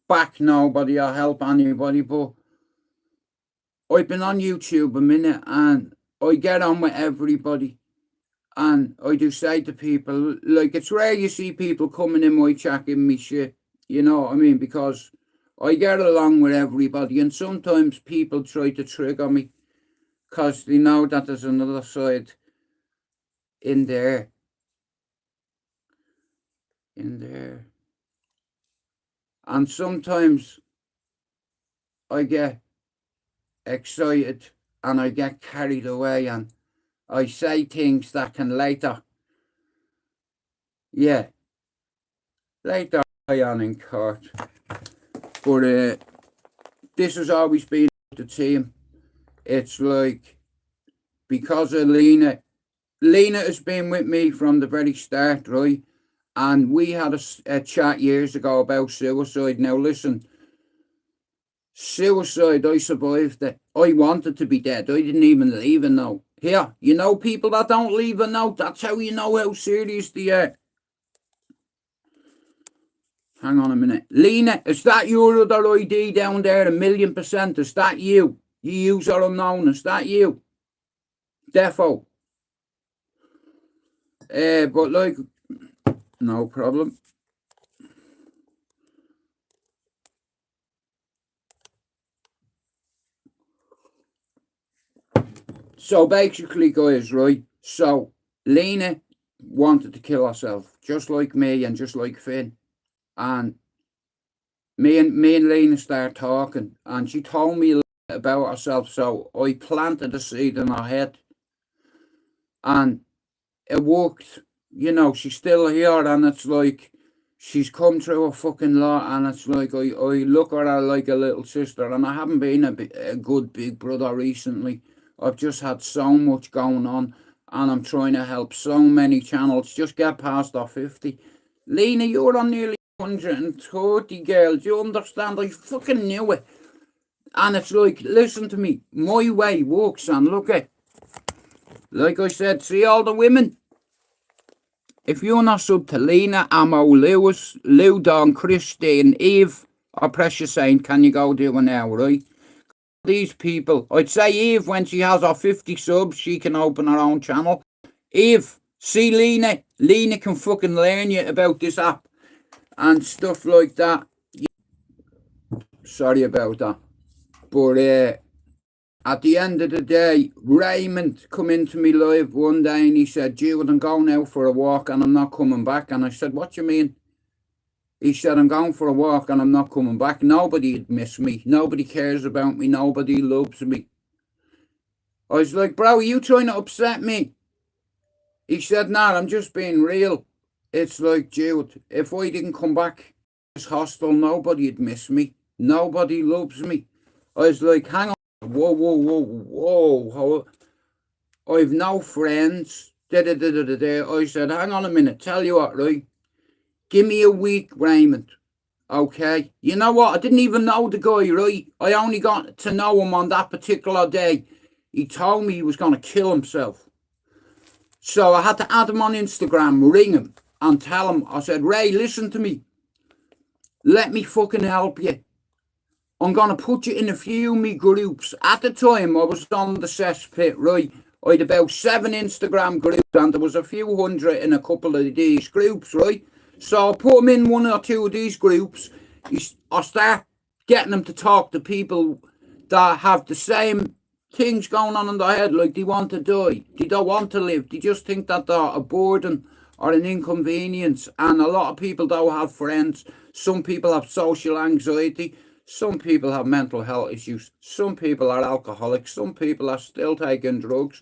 back nobody or help anybody, but I've been on YouTube a minute, and I get on with everybody, and I do say to people, like, it's rare you see people coming in my chat giving me shit, you know what I mean, because I get along with everybody, and sometimes people try to trigger me, because they know that there's another side in there. And sometimes I get excited, and I get carried away, and I say things that can later on in court. But this has always been the team. It's like, because of Lena has been with me from the very start, right? And we had a chat years ago about suicide. Now listen, suicide, I survived it. I wanted to be dead. I didn't even leave a note. Here, you know people that don't leave a note, that's how you know how serious they are. Hang on a minute. Lena, is that your other ID down there, 1,000,000%? Is that you? You user unknown, is that you? Defo. But like, no problem. So basically, guys, right? So Lena wanted to kill herself, just like me and just like Finn. And me and Lena started talking, and she told me a little bit about herself. So I planted a seed in her head, and it worked. You know, she's still here, and it's like she's come through a fucking lot, and it's like I look at her like a little sister, and I haven't been a good big brother recently. I've just had so much going on, and I'm trying to help so many channels just get past our 50. Lena, you're on nearly 130, girl. Do you understand? I fucking knew it. And it's like, listen to me, my way works, and look at, like I said, see all the women? If you're not sub to Lena, Amo, Lewis, Lou, Dawn, Christine, Eve, or Precious Saint, can you go do an hour, right? These people, I'd say Eve, when she has her 50 subs, she can open her own channel. Eve, see Lena can fucking learn you about this app and stuff like that. Sorry about that. But at the end of the day, Raymond come into me live one day and he said, Jude, I'm going out for a walk and I'm not coming back. And I said, what do you mean? He said, I'm going for a walk and I'm not coming back. Nobody'd miss me. Nobody cares about me. Nobody loves me. I was like, bro, are you trying to upset me? He said, nah, I'm just being real. It's like, Jude, if I didn't come back to this hostel, nobody'd miss me. Nobody loves me. I was like, hang on. Whoa, whoa, whoa, whoa. I've no friends. I said, hang on a minute. Tell you what, right? Give me a week, Raymond. Okay? You know what? I didn't even know the guy, right? I only got to know him on that particular day. He told me he was going to kill himself. So I had to add him on Instagram, ring him, and tell him, I said, Ray, listen to me. Let me fucking help you. I'm going to put you in a few of me groups. At the time, I was on the cesspit, right? I had about 7 Instagram groups, and there was a few hundred in a couple of these groups, right? So I put them in 1 or 2 of these groups. I start getting them to talk to people that have the same things going on in their head, like they want to die. They don't want to live. They just think that they're a burden or an inconvenience. And a lot of people don't have friends. Some people have social anxiety. Some people have mental health issues. Some people are alcoholics. Some people are still taking drugs.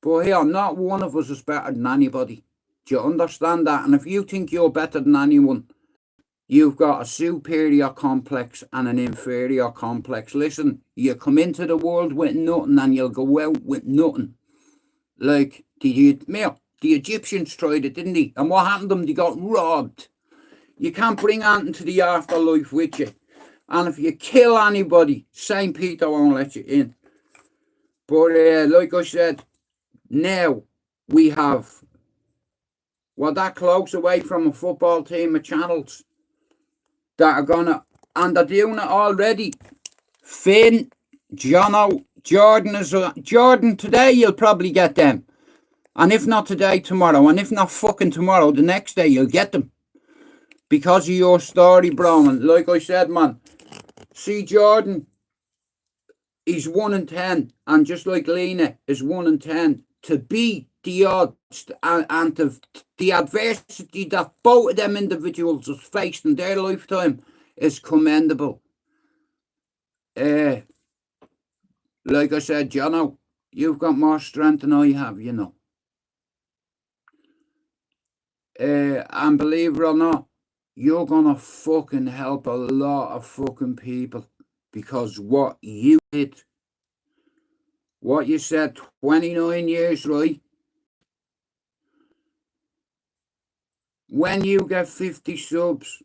But here, not one of us is better than anybody. Do you understand that? And if you think you're better than anyone, you've got a superior complex and an inferior complex. Listen, you come into the world with nothing and you'll go out with nothing. Like the Egyptians tried it, didn't they? And what happened to them? They got robbed. You can't bring anything to the afterlife with you. And if you kill anybody, St. Peter won't let you in. But like I said, now we have, we're that close away from a football team of channels that are gonna, and they're doing it already. Finn, Jono, Jordan today, you'll probably get them. And if not today, tomorrow. And if not fucking tomorrow, the next day you'll get them. Because of your story, bro. And like I said, man, see Jordan, he's 1 in 10. And just like Lena is 1 in 10. To beat the odds and the adversity that both of them individuals have faced in their lifetime is commendable. Like I said, Jono, you've got more strength than I have, you know. And believe it or not, you're gonna fucking help a lot of fucking people, because what you did, what you said, 29 years, right? When you get 50 subs,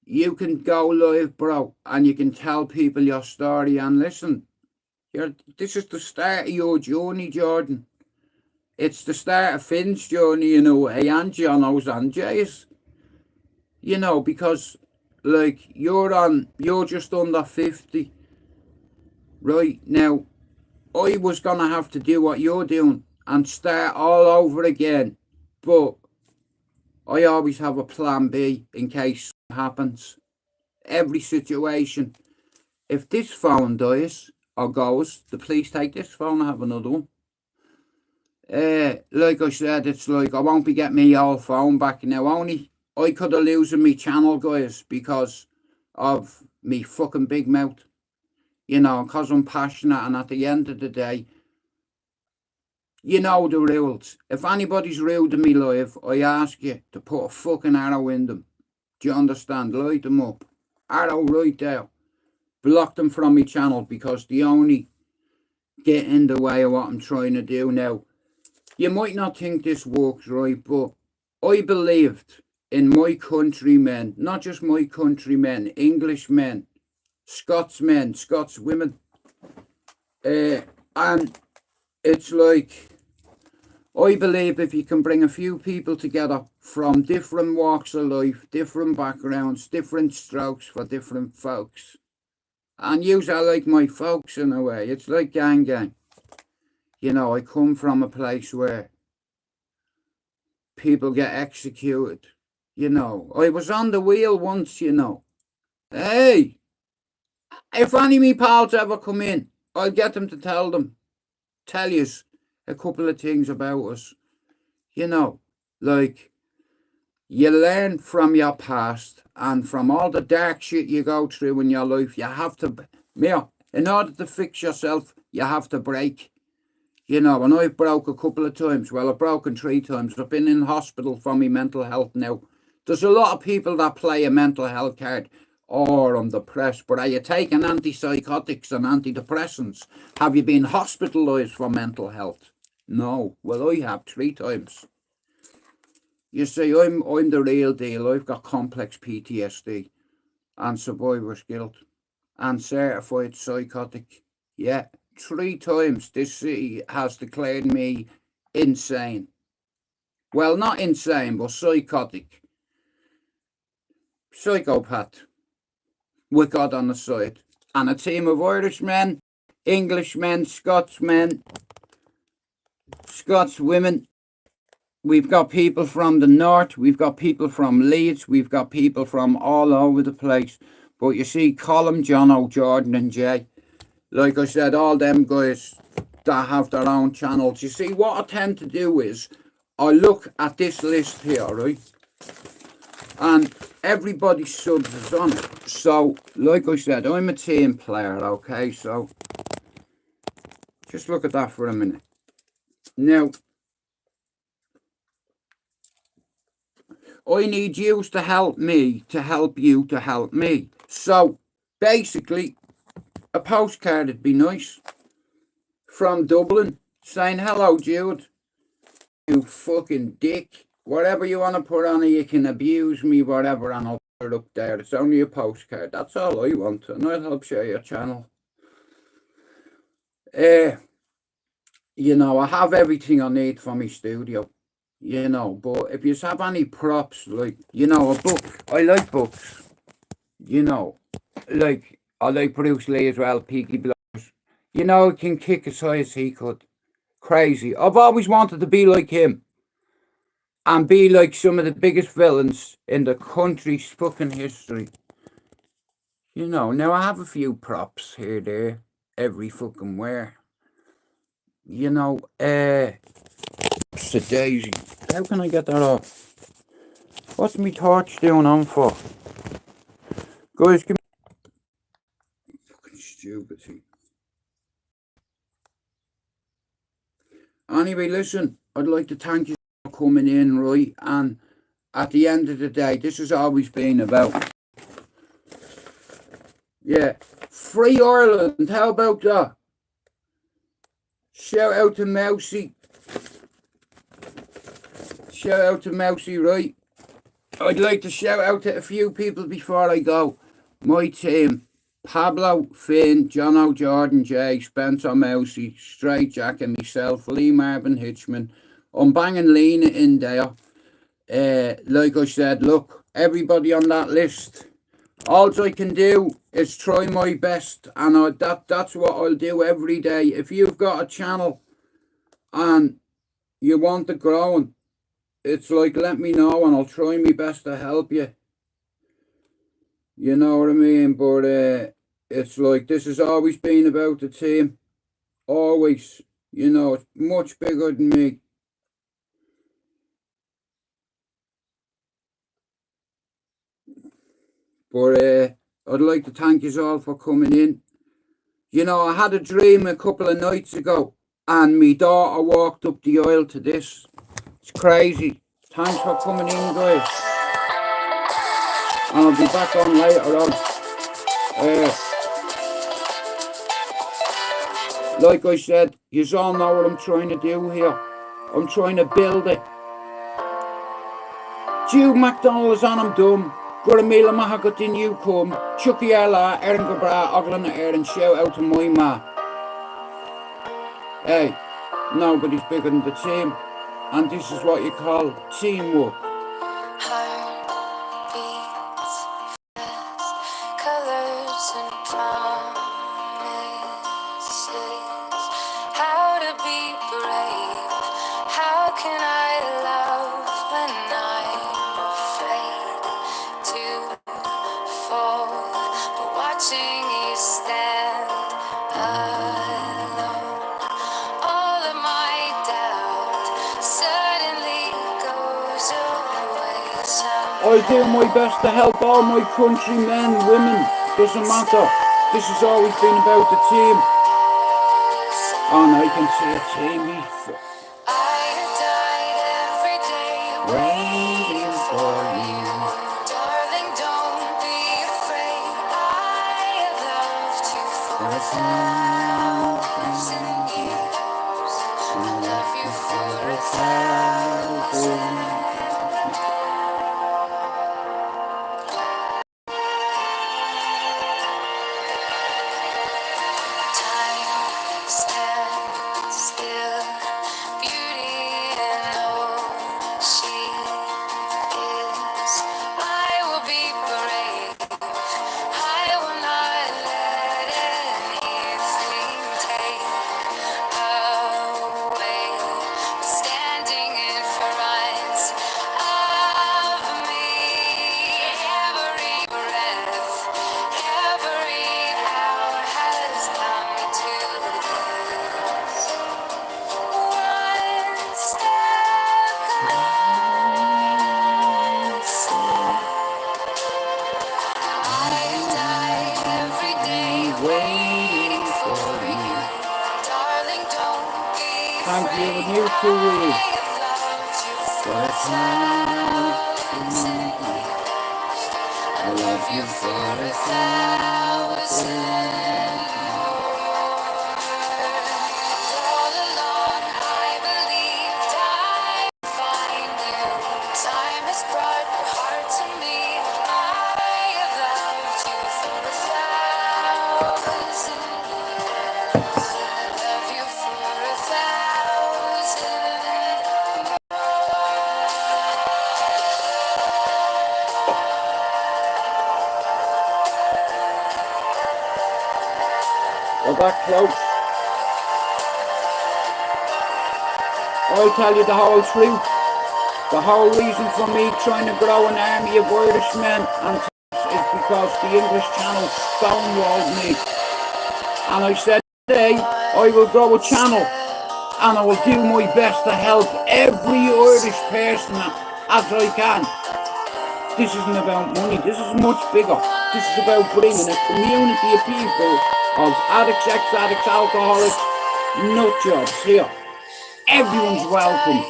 you can go live, bro, and you can tell people your story. And listen, this is the start of your journey, Jordan. It's the start of Finn's journey, in a way, and Jono's and Jay's. You know, because, like, you're just under 50. Right, now, I was going to have to do what you're doing and start all over again. But I always have a plan B in case it happens. Every situation. If this phone dies or goes, the police take this phone and have another one. Like I said, it's like I won't be getting my old phone back now. Only I could have losing me channel, guys, because of me fucking big mouth. You know, because I'm passionate, and at the end of the day, you know the rules. If anybody's rude to me live, I ask you to put a fucking arrow in them. Do you understand? Light them up. Arrow right there. Block them from my channel, because they only get in the way of what I'm trying to do now. You might not think this works right, but I believed in my countrymen, not just my countrymen, Englishmen, Scotsmen, Scotswomen. And it's like, I believe if you can bring a few people together from different walks of life, different backgrounds, different strokes for different folks, and use are like my folks in a way. It's like gang. You know, I come from a place where people get executed. You know, I was on the wheel once, you know. Hey, if any of me pals ever come in, I'll get them to tell you a couple of things about us. You know, like, you learn from your past and from all the dark shit you go through in your life. You have to, in order to fix yourself, you have to break. You know, and I've broke a couple of times. Well, I've broken 3 times. I've been in hospital for my mental health now. There's a lot of people that play a mental health card. Or I'm depressed. But are you taking antipsychotics and antidepressants? Have you been hospitalised for mental health? No. Well, I have 3 times. You see, I'm the real deal. I've got complex PTSD and survivor's guilt and certified psychotic. Yeah, 3 times this city has declared me insane. Well, not insane, but psychotic. Psychopath. With God on the side. And a team of Irishmen, Englishmen, Scotsmen, Scotswomen. We've got people from the north, we've got people from Leeds, we've got people from all over the place. But you see, Colin, Jono, Jordan and Jay, like I said, all them guys that have their own channels. You see, what I tend to do is, I look at this list here, right? And everybody's subs is on it. So, like I said, I'm a team player, okay? So, just look at that for a minute. Now, I need you to help me to help you to help me. So, basically, a postcard would be nice. From Dublin, saying, hello, Jude. You fucking dick. Whatever you want to put on it, you can abuse me, whatever, and I'll put it up there. It's only a postcard. That's all I want, and I'll help share your channel. You know, I have everything I need for my studio. You know, but if you have any props, like, you know, a book. I like books. You know, like, I like Bruce Lee as well, Peaky Blinders. You know, he can kick as high as he could. Crazy. I've always wanted to be like him. And be like some of the biggest villains in the country's fucking history. You know, now I have a few props here, there, every fucking where. You know, it's a daisy. How can I get that off? What's me torch doing on for? Guys, give me... Fucking stupid thing. Anyway, listen, I'd like to thank you for coming in, right? And at the end of the day, this has always been about... Yeah, free Ireland, how about that? Shout out to Mousy. Shout out to Mousy, right? I'd like to shout out to a few people before I go. My team, Pablo, Finn, Jono, Jordan, Jay, Spencer, Mousy, Straight Jack and myself, Lee Marvin Hitchman. I'm banging Lena in there. Like I said, look, everybody on that list, all I can do is try my best, and that's what I'll do every day. If you've got a channel and you want it growing, it's like, let me know and I'll try my best to help you. You know what I mean? But it's like, this has always been about the team. Always. You know, it's much bigger than me. But I'd like to thank you all for coming in. You know, I had a dream a couple of nights ago, and my daughter walked up the aisle to this. It's crazy. Thanks for coming in, guys. And I'll be back on later on. Like I said, you all know what I'm trying to do here. I'm trying to build it. Jude McDonald is on, I'm dumb. Guramila Mahagatin you come. Chucky Ella, Erin Gabra, Oglana Erin, shout out to my ma. Hey, nobody's bigger than the team. And this is what you call teamwork. Heartbeats, colors and promises. How to be brave? How can I love when I'm afraid to fall? But watching you stand I do my best to help all my countrymen, women, doesn't matter. This has always been about the team. And I can see a team waiting for you. Darling, don't be afraid. I have loved you for 1,000 years. I love you for 1,000. Time stands still, beauty and all she is. I will be brave. I will not let anything take away. Standing in front of me, every breath, every hour has come to this. One step closer. I die every day waiting for you. Darling, don't be Thank you, afraid. and you too, Willie. I have loved you for 1,000 years. I love you for 1,000 more. All along I believed I'd find you. Time has brought your heart to me. I have loved you for 1,000 years. I love you for 1,000 Well, that close. I'll tell you the whole truth. The whole reason for me trying to grow an army of Irishmen and is because the English Channel stonewalled me. And I said today I will grow a channel and I will do my best to help every Irish person as I can. This isn't about money, this is much bigger. This is about bringing a community of people, of addicts, ex-addicts, alcoholics, nut jobs here. Everyone's welcome.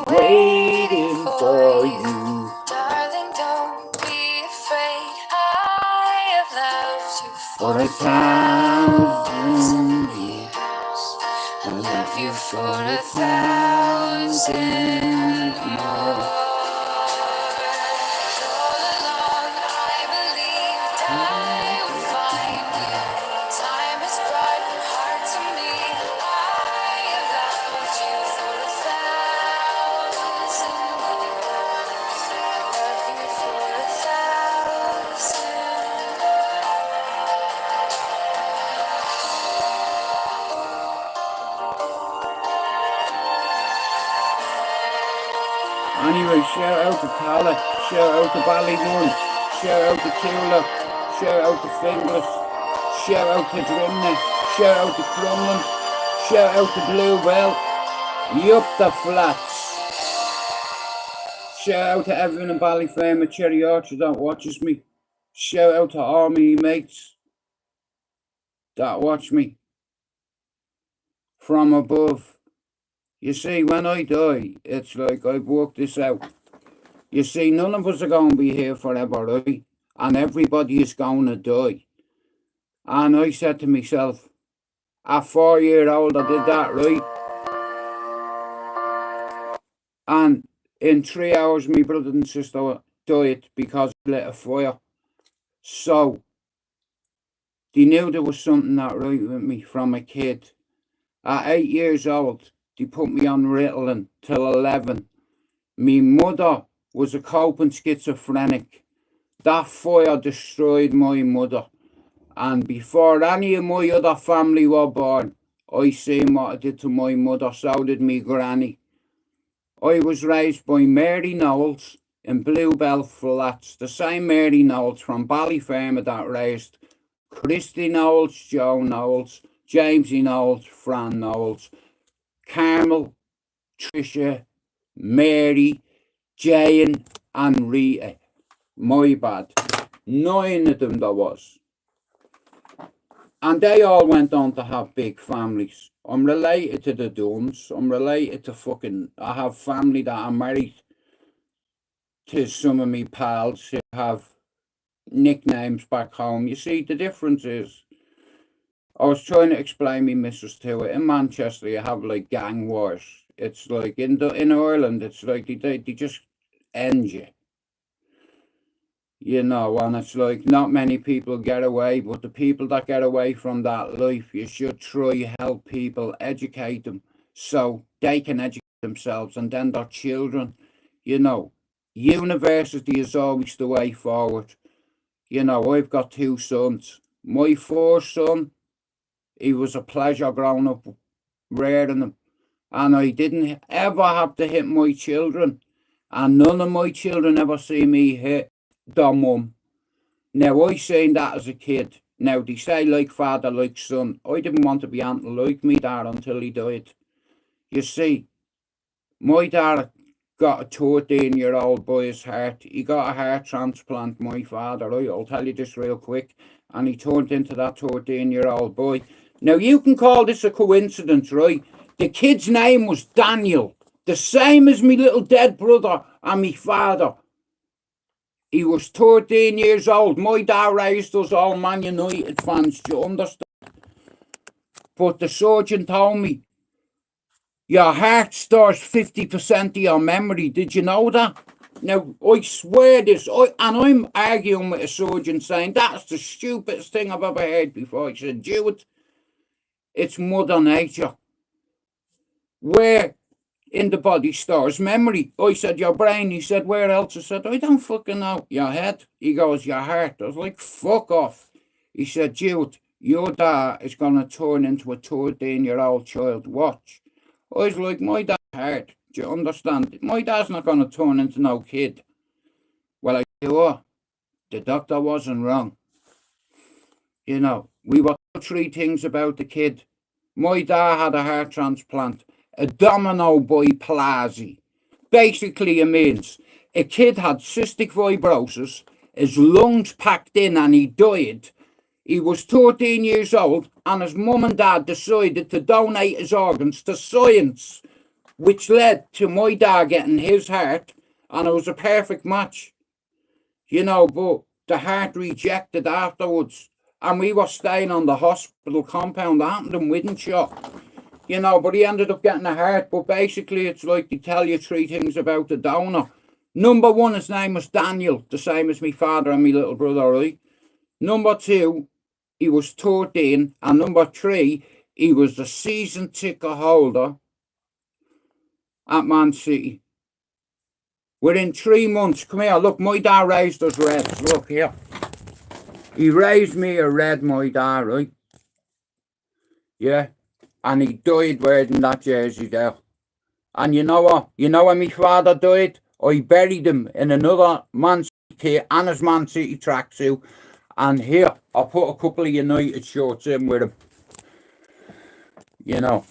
Waiting for you. Darling, don't be afraid. I have loved you For for 1,000 years. I love you for 1,000 more. All along I believed I would find you. Time has brought your heart to me. I have loved you for 1,000 years. I love you for 1,000. Anyway, shout out to Tala, shout out to Ballydurn, shout out to Tula, shout out to Finglas, shout out to Drimnagh, shout out to Crumlin, shout out to Bluebell, yup the flats. Shout out to everyone in Ballyfame and Cherry Orchard that watches me. Shout out to all my mates that watch me from above. You see, when I die, it's like I've worked this out. You see, none of us are going to be here forever, right? And everybody is going to die. And I said to myself, at 4-year-old, I did that, right? And in 3 hours, my brother and sister died because I lit a fire. So, they knew there was something not right with me from a kid. At 8 years old, they put me on Ritalin till 11. My mother was a coping schizophrenic. That fire destroyed my mother. And before any of my other family were born, I seen what it did to my mother, so did me granny. I was raised by Mary Knowles in Bluebell Flats, the same Mary Knowles from Ballyfermot that raised Christy Knowles, Joe Knowles, Jamesy Knowles, Fran Knowles, Carmel, Tricia, Mary, Jane, and Rita. My bad. 9 of them there was. And they all went on to have big families. I'm related to the Duns. I'm related to I have family that are married to some of me pals who have nicknames back home. You see, the difference is, I was trying to explain me missus to it. In Manchester, you have like gang wars. It's like in Ireland, it's like they just end you. You know, and it's like not many people get away, but the people that get away from that life, you should try help people, educate them so they can educate themselves and then their children. You know, university is always the way forward. You know, I've got 2 sons. My first son, he was a pleasure growing up, rearing them. And I didn't ever have to hit my children. And none of my children ever see me hit their mum. Now, I seen that as a kid. Now, they say like father, like son. I didn't want to be anything like me dad until he died. You see, my dad got a 13-year-old boy's heart. He got a heart transplant, my father, right? I'll tell you this real quick. And he turned into that 13-year-old boy. Now, you can call this a coincidence, right? The kid's name was Daniel. The same as me little dead brother and me father. He was 13 years old. My dad raised us all Man United fans, do you understand? But the surgeon told me, your heart stores 50% of your memory. Did you know that? Now, I swear this, and I'm arguing with a surgeon saying, that's the stupidest thing I've ever heard before. I said, dude, it's Mother Nature. Where in the body stores memory? I said, your brain. He said, where else? I said, I don't fucking know. Your head? He goes, your heart. I was like, fuck off. He said, dude, your dad is going to turn into a 13-year-old child. Watch. I was like, my dad's heart. Do you understand? My dad's not going to turn into no kid. Well, I tell you what, the doctor wasn't wrong. You know, we were told 3 things about the kid. My dad had a heart transplant. Abdominobiplasia. Basically, it means a kid had cystic fibrosis, his lungs packed in, and he died. He was 13 years old, and his mum and dad decided to donate his organs to science, which led to my dad getting his heart, and it was a perfect match. You know, but the heart rejected afterwards, and we were staying on the hospital compound. That happened in Wythenshawe. You know, but he ended up getting a heart. But basically, it's like they tell you 3 things about the donor. Number 1, his name was Daniel, the same as my father and my little brother, right? Number 2, he was 13. And number 3, he was the season ticket holder at Man City. Within 3 months, come here, look, my dad raised us Reds. Look here. He raised me a red, my dad, right? Yeah. And he died wearing that jersey there. And you know what? You know when my father died? I buried him in another Man City kit and his Man City tracksuit. And here, I put a couple of United shorts in with him. You know,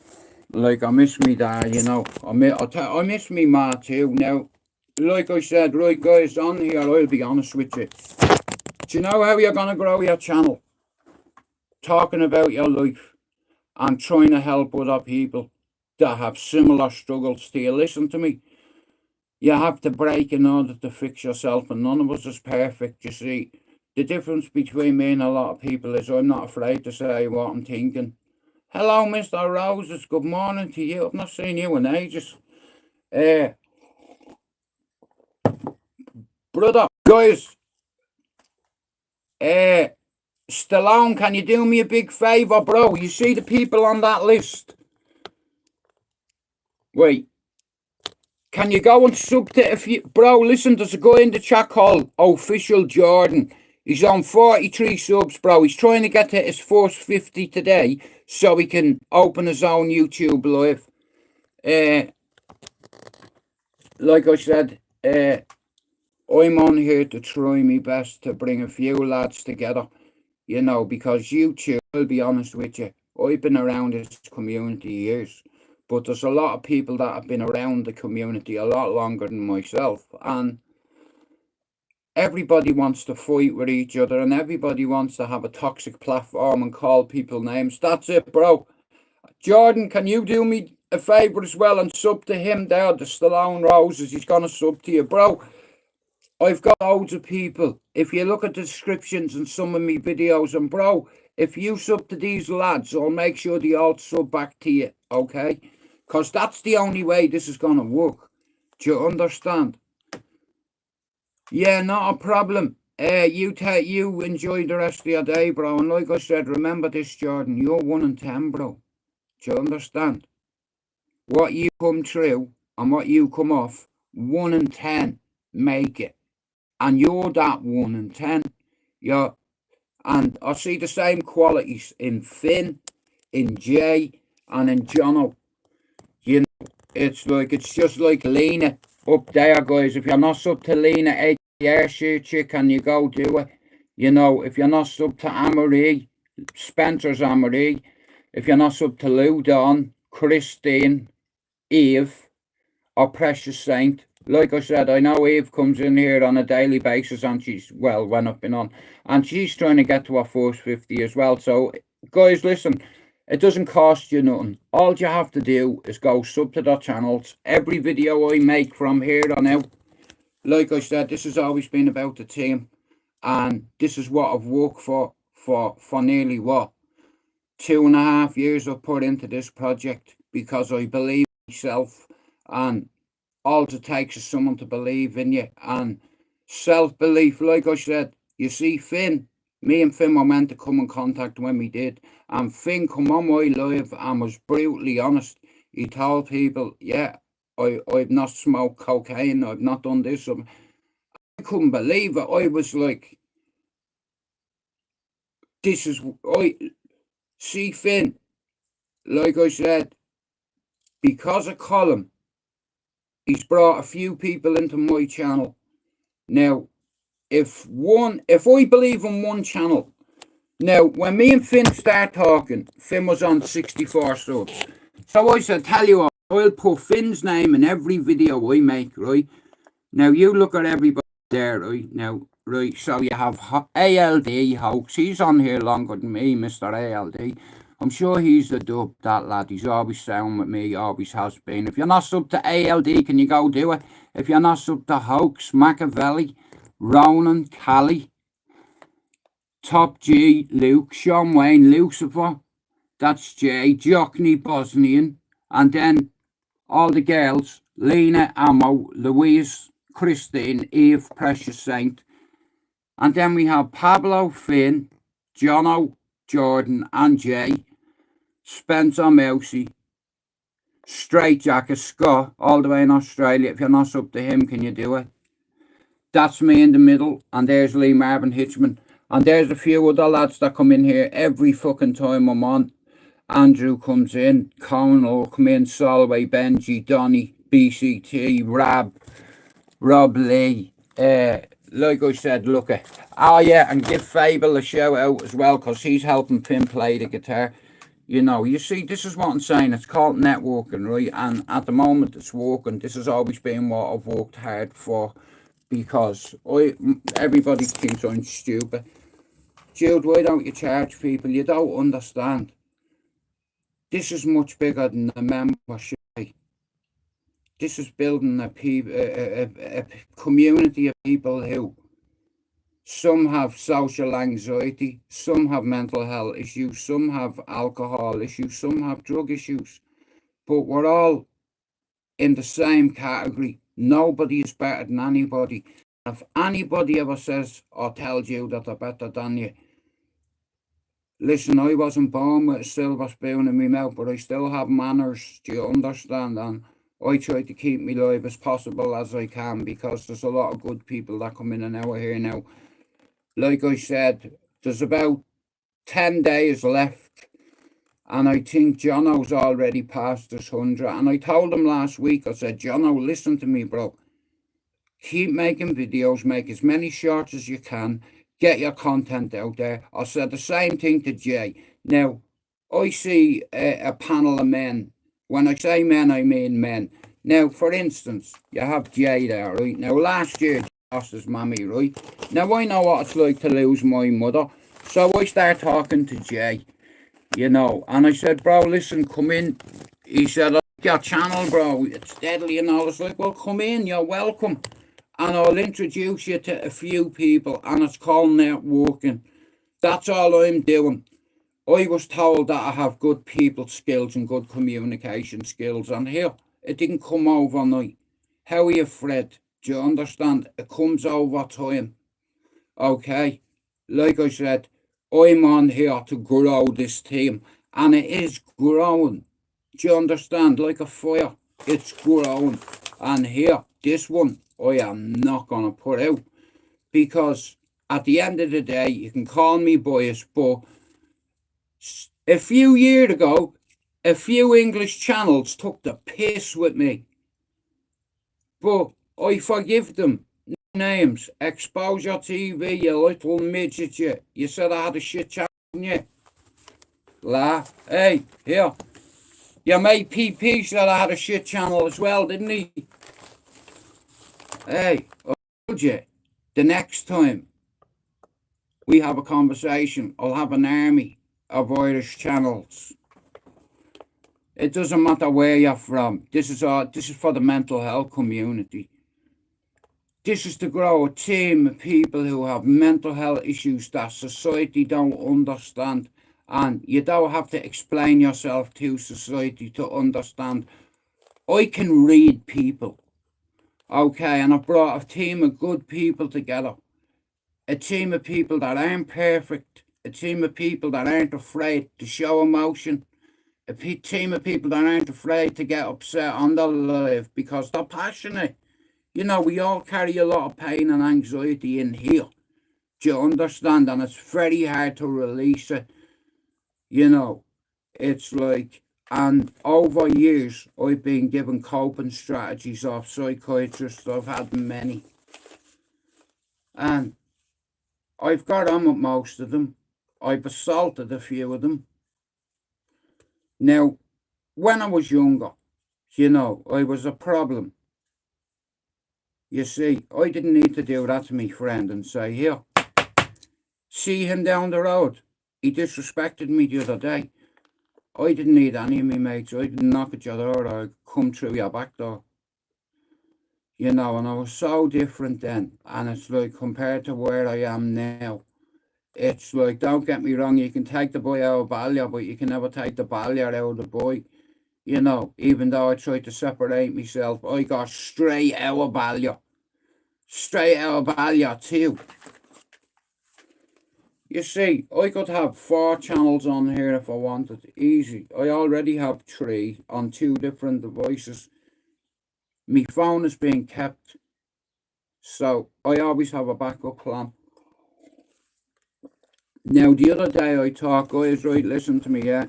like I miss me dad, you know. I miss me ma too. Now, like I said, right guys, on here, I'll be honest with you. Do you know how you're going to grow your channel? Talking about your life and trying to help other people that have similar struggles to you. Listen to me. You have to break in order to fix yourself, and none of us is perfect. You see, the difference between me and a lot of people is I'm not afraid to say what I'm thinking. Hello, Mr. Roses. Good morning to you. I've not seen you in ages. Brother, guys, Stallone, can you do me a big favour, bro? You see the people on that list? Wait. Can you go and sub to a few? Bro, listen, there's a guy in the chat called Official Jordan. He's on 43 subs, bro. He's trying to get to his first 50 today so he can open his own YouTube live. Like I said, I'm on here to try my best to bring a few lads together. You know, because YouTube, I'll be honest with you, I've been around this community years, but there's a lot of people that have been around the community a lot longer than myself, and everybody wants to fight with each other and everybody wants to have a toxic platform and call people names. That's it, bro. Jordan, can you do me a favour as well and sub to him there, the Stallone Roses? He's going to sub to you, bro. I've got loads of people. If you look at the descriptions and some of me videos, and bro, if you sub to these lads, I'll make sure they all sub back to you, okay? Because that's the only way this is going to work. Do you understand? Yeah, not a problem. You enjoy the rest of your day, bro. And like I said, remember this, Jordan. You're 1 in 10, bro. Do you understand? What you come through and what you come off, 1 in 10 make it. And you're that 1 in 10. Yeah. And I see the same qualities in Finn, in Jay, and in Jono. You know, it's just like Lena up there, guys. If you're not sub to Lena, chick, can you go do it? You know, if you're not sub to Amory, Spencer's Amory, if you're not sub to Ludon, Christine, Eve, or Precious Saint. Like I said, I know Eve comes in here on a daily basis and she's, well, when I've been on, and she's trying to get to her first 50 as well. So, guys, listen, it doesn't cost you nothing. All you have to do is go sub to their channels. Every video I make from here on out, like I said, this has always been about the team. And this is what I've worked for nearly, what, 2.5 years I've put into this project because I believe in myself, and all it takes is someone to believe in you and self-belief. Like I said, you see, Finn, me and Finn were meant to come in contact when we did, and Finn come on my live and was brutally honest. He told people, yeah, I've not smoked cocaine, I've not done this. I couldn't believe it. I was like, this is, see, Finn, like I said, because of Colin, he's brought a few people into my channel. Now, if I believe in one channel, now, when me and Finn start talking, Finn was on 64 subs. So I said, tell you what, I'll put Finn's name in every video I make, right? Now, you look at everybody there, right? Now, right, so you have ALD, Hoax. He's on here longer than me, Mr. ALD. I'm sure he's the dub, that lad. He's always sound with me, always has been. If you're not sub to ALD, can you go do it? If you're not sub to Hoax, Machiavelli, Ronan, Callie, Top G, Luke, Sean Wayne, Lucifer, that's Jay, Jockney, Bosnian, and then all the girls, Lena, Amo, Louise, Christine, Eve, Precious Saint. And then we have Pablo, Finn, Jono, Jordan, and Jay, Spencer, Mousy, Straight Jacket, Scott, all the way in Australia. If you're not up to him, can you do it? That's me in the middle, and there's Lee Marvin Hitchman. And there's a few other lads that come in here every fucking time I'm on. Andrew comes in, Conan will come in, Solway, Benji, Donny, BCT, Rob Lee. Like I said, look at. Oh yeah, and give Fable a shout out as well, because he's helping Finn play the guitar. You know, you see, this is what I'm saying. It's called networking, right? And at the moment it's working. This has always been what I've worked hard for, because everybody thinks I'm stupid. Jude, why don't you charge people? You don't understand. This is much bigger than a membership. This is building a community of people who, some have social anxiety, some have mental health issues, some have alcohol issues, some have drug issues. But we're all in the same category. Nobody is better than anybody. If anybody ever says or tells you that they're better than you, listen, I wasn't born with a silver spoon in my mouth, but I still have manners. Do you understand? And I try to keep my life as possible as I can, because there's a lot of good people that come in and out of here now. Like I said, there's about 10 days left, and I think Jono's already past this 100. And I told him last week, I said, Jono, listen to me, bro. Keep making videos, make as many shorts as you can, get your content out there. I said the same thing to Jay. Now, I see a panel of men. When I say men, I mean men. Now, for instance, you have Jay there, right? Now, last year, lost his mammy, right? Now I know what it's like to lose my mother. So I start talking to Jay, you know, and I said, bro, listen, come in. He said, I like your channel, bro, it's deadly and all. It's like, well, come in, you're welcome. And I'll introduce you to a few people, and it's called networking. That's all I'm doing. I was told that I have good people skills and good communication skills, and here, it didn't come overnight. How are you, Fred? Do you understand? It comes over time. Okay? Like I said, I'm on here to grow this team, and it is growing. Do you understand? Like a fire, it's growing. And here, this one, I am not going to put out, because at the end of the day, you can call me biased, but a few years ago, a few English channels took the piss with me. But I forgive them. No names. Exposure TV, you little midget, you. You said I had a shit channel, didn't you? Laugh. Hey, here. Your mate PP said I had a shit channel as well, didn't he? Hey, I told you, the next time we have a conversation, I'll have an army of Irish channels. It doesn't matter where you're from. This is for the mental health community. This is to grow a team of people who have mental health issues that society don't understand. And you don't have to explain yourself to society to understand. I can read people. Okay, and I brought a team of good people together. A team of people that aren't perfect. A team of people that aren't afraid to show emotion. A team of people that aren't afraid to get upset on their life because they're passionate. You know, we all carry a lot of pain and anxiety in here. Do you understand? And it's very hard to release it. You know, it's like, and over years, I've been given coping strategies off psychiatrists. I've had many. And I've got on with most of them. I've assaulted a few of them. Now, when I was younger, you know, I was a problem. You see, I didn't need to do that to me friend and say, here, see him down the road. He disrespected me the other day. I didn't need any of me mates. I didn't knock at your door or come through your back door. You know, and I was so different then. And it's like, compared to where I am now, it's like, don't get me wrong, you can take the boy out of Ballyer, but you can never take the Ballyer out of the boy. You know, even though I tried to separate myself, I got straight out of Ballyer. Straight out of Ballyer too. You see, I could have 4 channels on here if I wanted. Easy. I already have 3 on 2 different devices. My phone is being kept, so I always have a backup plan. Now, the other day I talked, guys, right, listen to me, yeah?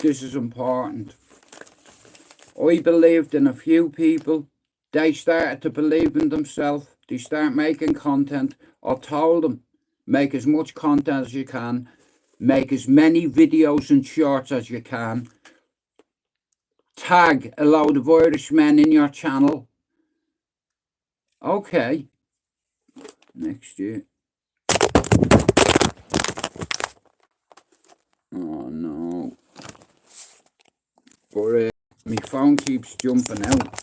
This is important. I believed in a few people. They started to believe in themselves. They start making content. I told them, make as much content as you can. Make as many videos and shorts as you can. Tag a load of Irishmen in your channel. Okay. Next year. Oh no. But my phone keeps jumping out.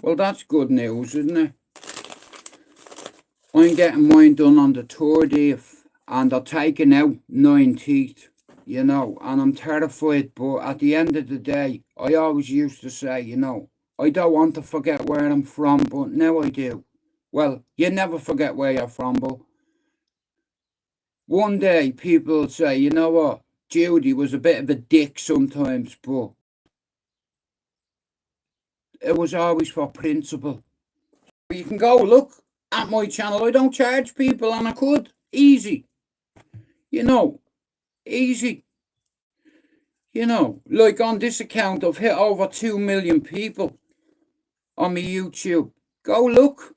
Well, that's good news, isn't it? I'm getting mine done on the 30th, and they're taking out 9 teeth, you know, and I'm terrified, but at the end of the day, I always used to say, you know, I don't want to forget where I'm from, but now I do. Well, you never forget where you're from, but one day people will say, you know what, Judy was a bit of a dick sometimes, but it was always for principle. You can go look at my channel. I don't charge people, and I could. Easy. You know, easy. You know, like on this account, I've hit over 2 million people on my YouTube. Go look.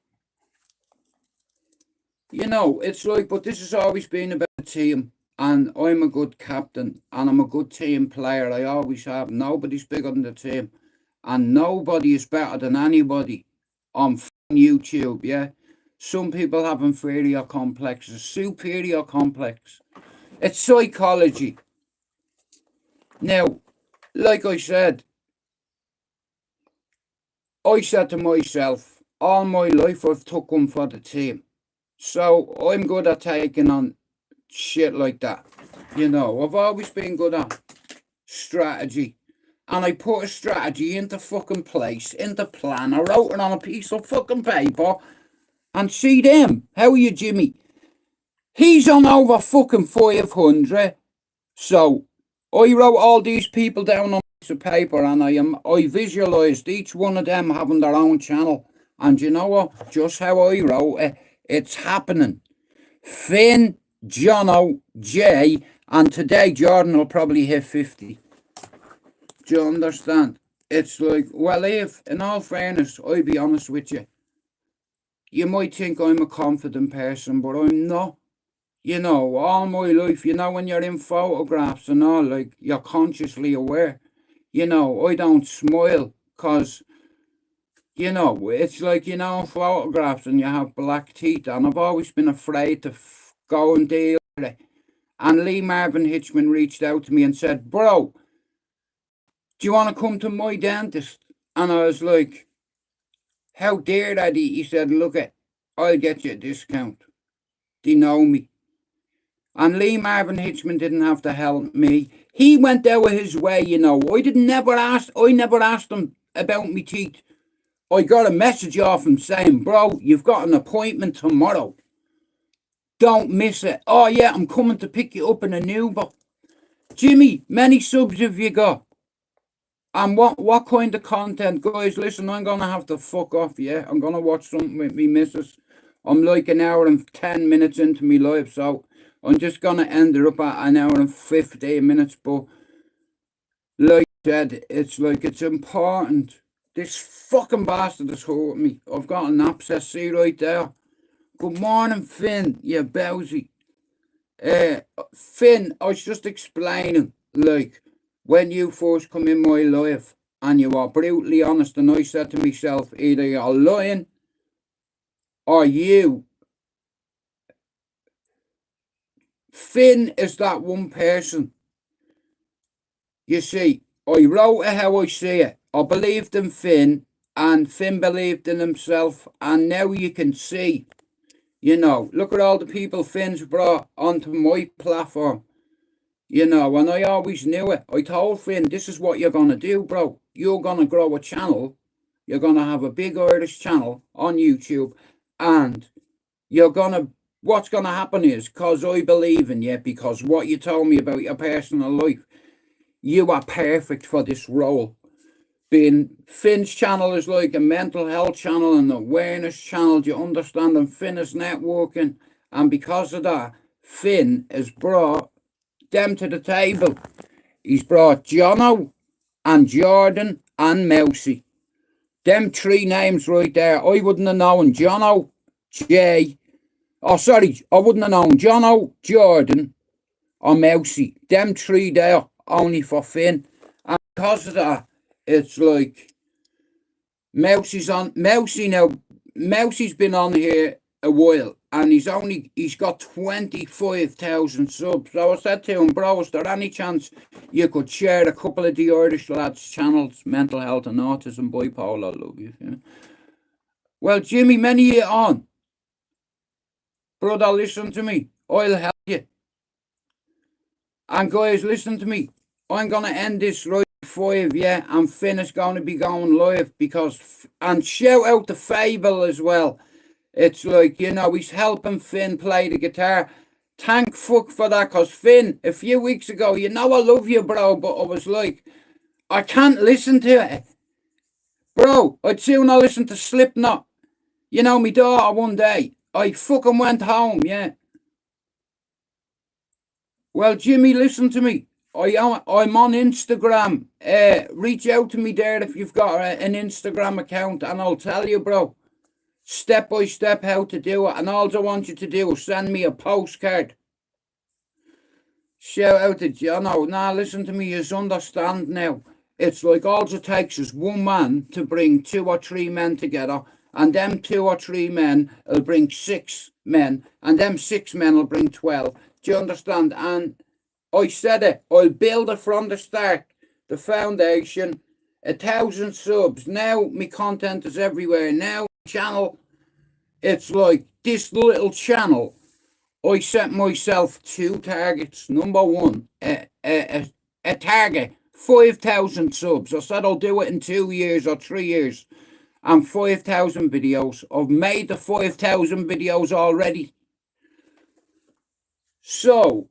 You know, it's like, but this has always been about a team. And I'm a good captain, and I'm a good team player. I always have. Nobody's bigger than the team. And nobody is better than anybody on YouTube, yeah? Some people have inferior complexes, superior complex. It's psychology. Now, like I said to myself, all my life I've took one for the team. So I'm good at taking on shit like that. You know, I've always been good at strategy. And I put a strategy into fucking place, into plan. I wrote it on a piece of fucking paper. And see them. How are you, Jimmy? He's on over fucking 500. So I wrote all these people down on a piece of paper, and I visualised each one of them having their own channel. And you know what? Just how I wrote it, it's happening. Finn, Jono, Jay, and today Jordan will probably hit 50. Do you understand? It's like, well, if, in all fairness, I'll be honest with you, you might think I'm a confident person, but I'm not. You know, all my life, you know, when you're in photographs and all, like, you're consciously aware. You know, I don't smile because, you know, it's like, you know, in photographs and you have black teeth, and I've always been afraid to go and deal with it. And Lee Marvin Hitchman reached out to me and said, bro, do you want to come to my dentist? And I was like, how dare that? He said, look, I'll get you a discount. They know me. And Lee Marvin Hitchman didn't have to help me. He went out of his way, you know. I never asked him about me teeth. I got a message off him saying, bro, you've got an appointment tomorrow. Don't miss it. Oh, yeah, I'm coming to pick you up in an Uber. Jimmy, many subs have you got? And what kind of content? Guys, listen, I'm going to have to fuck off, yeah? I'm going to watch something with me missus. I'm like an hour and 10 minutes into me live, so I'm just going to end it up at an hour and 15 minutes. But like I said, it's like, it's important. This fucking bastard has hurt me. I've got an abscess, see right there. Good morning, Finn, you bowsy. Finn, I was just explaining, like, when you first come in my life and you are brutally honest, and I said to myself, either you're lying or you. Finn is that one person. You see, I wrote it how I see it. I believed in Finn, and Finn believed in himself, and now you can see, you know, look at all the people Finn's brought onto my platform. You know, and I always knew it. I told Finn, this is what you're going to do, bro. You're going to grow a channel. You're going to have a big Irish channel on YouTube. And you're going to, what's going to happen is, because I believe in you, because what you told me about your personal life, you are perfect for this role. Being Finn's channel is like a mental health channel and awareness channel. Do you understand? And Finn is networking. And because of that, Finn has brought them to the table. He's brought Jono and Jordan and Mousy. Them three names right there. I wouldn't have known Jono, Jay. Oh, sorry. I wouldn't have known Jono, Jordan, or Mousy. Them three there only for Finn. And because of that, it's like Mousy's on. Mousy now. Mousy's been on here a while. And he's got 25,000 subs. So I said to him, bro, is there any chance you could share a couple of the Irish lads' channels, mental health and autism, bipolar, love you. Yeah? Well, Jimmy, many years on. Brother, listen to me. I'll help you. And guys, listen to me. I'm going to end this right at 5, yeah? And Finn is going to be going live because... And shout out to Fable as well. It's like, you know, he's helping Finn play the guitar. Thank fuck for that, because Finn, a few weeks ago, you know I love you, bro, but I was like, I can't listen to it. Bro, I'd sooner listen to Slipknot. You know, my daughter one day, I fucking went home, yeah. Well, Jimmy, listen to me. I'm on Instagram. Reach out to me there if you've got an Instagram account, and I'll tell you, bro. Step by step how to do it, and all I want you to do is send me a postcard. Shout out to Jono. Now listen to me, you understand now. It's like all it takes is one man to bring 2 or 3 men together, and them 2 or 3 men will bring 6 men, and them 6 men will bring 12. Do you understand? And I said it, I'll build it from the start, the foundation, 1,000 subs. Now my content is everywhere. Now channel, it's like this little channel. I set myself 2 targets. Number 1, a target, 5,000 subs. I said I'll do it in 2 years or 3 years, and 5,000 videos. I've made the 5,000 videos already. So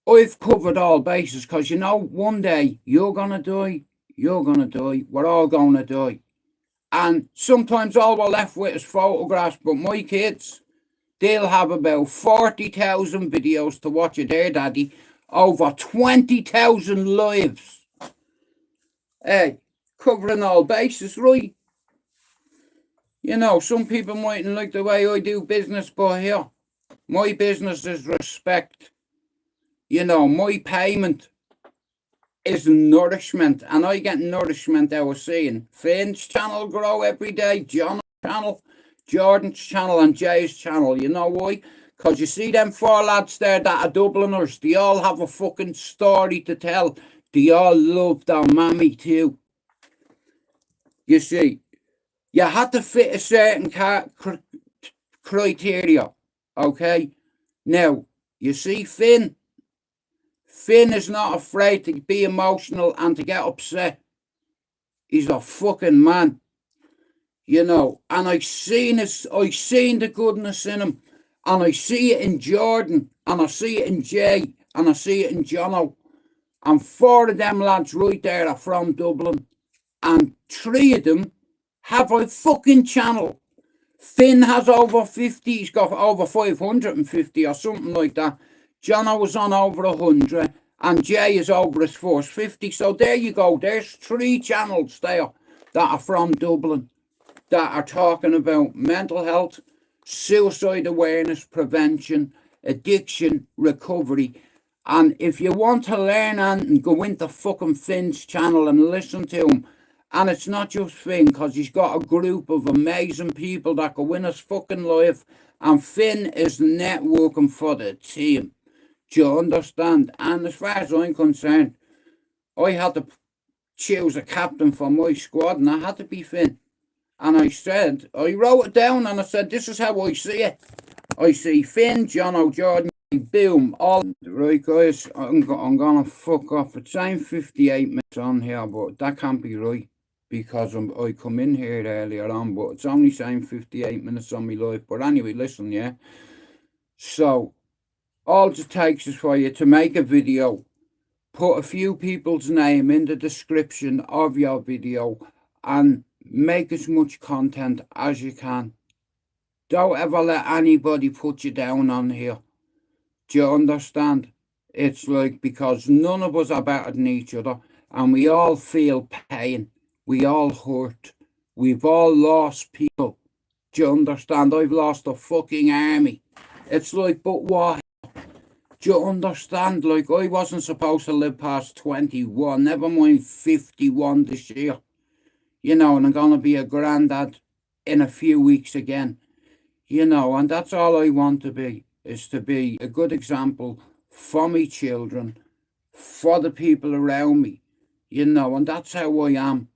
I've covered all bases, because you know, one day you're gonna die, we're all gonna die. And sometimes all we're left with is photographs, but my kids, they'll have about 40,000 videos to watch of their daddy, over 20,000 lives. Hey, covering all bases, right? You know, some people mightn't like the way I do business, but here, my business is respect. You know, my payment is nourishment, and I get nourishment out of seeing Finn's channel grow every day, John's channel, Jordan's channel, and Jay's channel. You know why? Because you see them 4 lads there that are Dubliners, they all have a fucking story to tell. They all love their mammy too. You see, you had to fit a certain criteria, okay? Now, you see, Finn is not afraid to be emotional and to get upset. He's a fucking man, you know. And I seen the goodness in him, and I see it in Jordan, and I see it in Jay, and I see it in Jono. And 4 of them lads right there are from Dublin, and 3 of them have a fucking channel. Finn has over 50, he's got over 550 or something like that. Jono was on over 100, and Jay is over his first 50. So there you go. There's 3 channels there that are from Dublin that are talking about mental health, suicide awareness, prevention, addiction, recovery. And if you want to learn and go into fucking Finn's channel and listen to him, and it's not just Finn, because he's got a group of amazing people that go in his fucking life, and Finn is networking for the team. Do you understand? And as far as I'm concerned, I had to choose a captain for my squad, and I had to be Finn. And I wrote it down, and I said, this is how I see it. I see Finn, Jono, Jordan, boom, all right, guys. I'm gonna fuck off. It's saying 58 minutes on here, but that can't be right, because I come in here earlier on, but it's only saying 58 minutes on my life. But anyway, listen, yeah. So all it takes is for you to make a video, put a few people's name in the description of your video, and make as much content as you can. Don't ever let anybody put you down on here. Do you understand? It's like, because none of us are better than each other, and we all feel pain. We all hurt. We've all lost people. Do you understand? I've lost a fucking army. It's like, but what? Do you understand? Like, I wasn't supposed to live past 21, never mind 51 this year. You know, and I'm going to be a granddad in a few weeks again. You know, and that's all I want to be, is to be a good example for my children, for the people around me. You know, and that's how I am.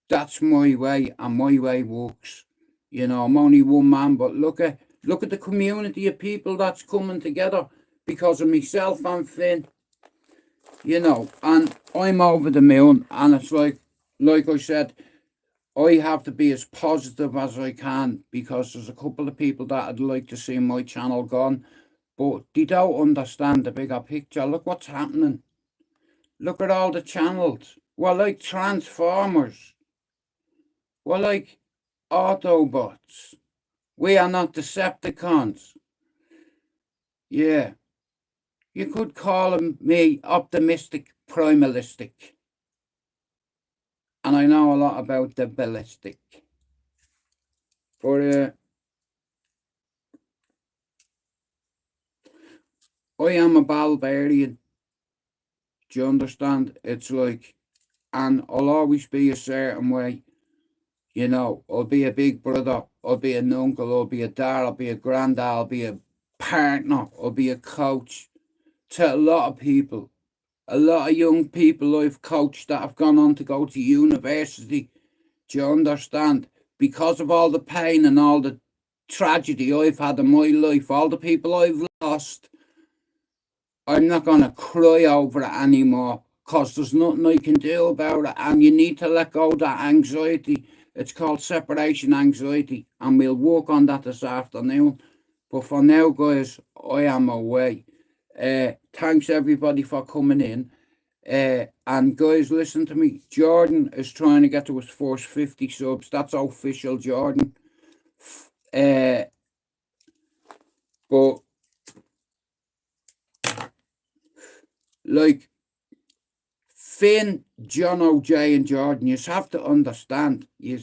That's my way, and my way works. You know, I'm only one man, but look at the community of people that's coming together because of myself and Finn. You know, and I'm over the moon, and it's like I said, I have to be as positive as I can, because there's a couple of people that I'd like to see my channel gone, but they don't understand the bigger picture. Look what's happening. Look at all the channels. We're like Transformers. We're like Autobots. We are not Decepticons. Yeah. You could call me optimistic, primalistic. And I know a lot about the ballistic. But I am a barbarian. Do you understand? It's like, and I'll always be a certain way. You know, I'll be a big brother, I'll be an uncle, I'll be a dad, I'll be a granddad, I'll be a partner, I'll be a coach to a lot of people. A lot of young people I've coached that have gone on to go to university. Do you understand? Because of all the pain and all the tragedy I've had in my life, all the people I've lost, I'm not going to cry over it anymore because there's nothing I can do about it, and you need to let go of that anxiety. It's called separation anxiety, and we'll work on that this afternoon. But for now, guys, I am away. Thanks everybody for coming in. And guys, listen to me. Jordan is trying to get to his first 50 subs. That's official, Jordan. But like Finn, John OJ and Jordan, you have to understand, you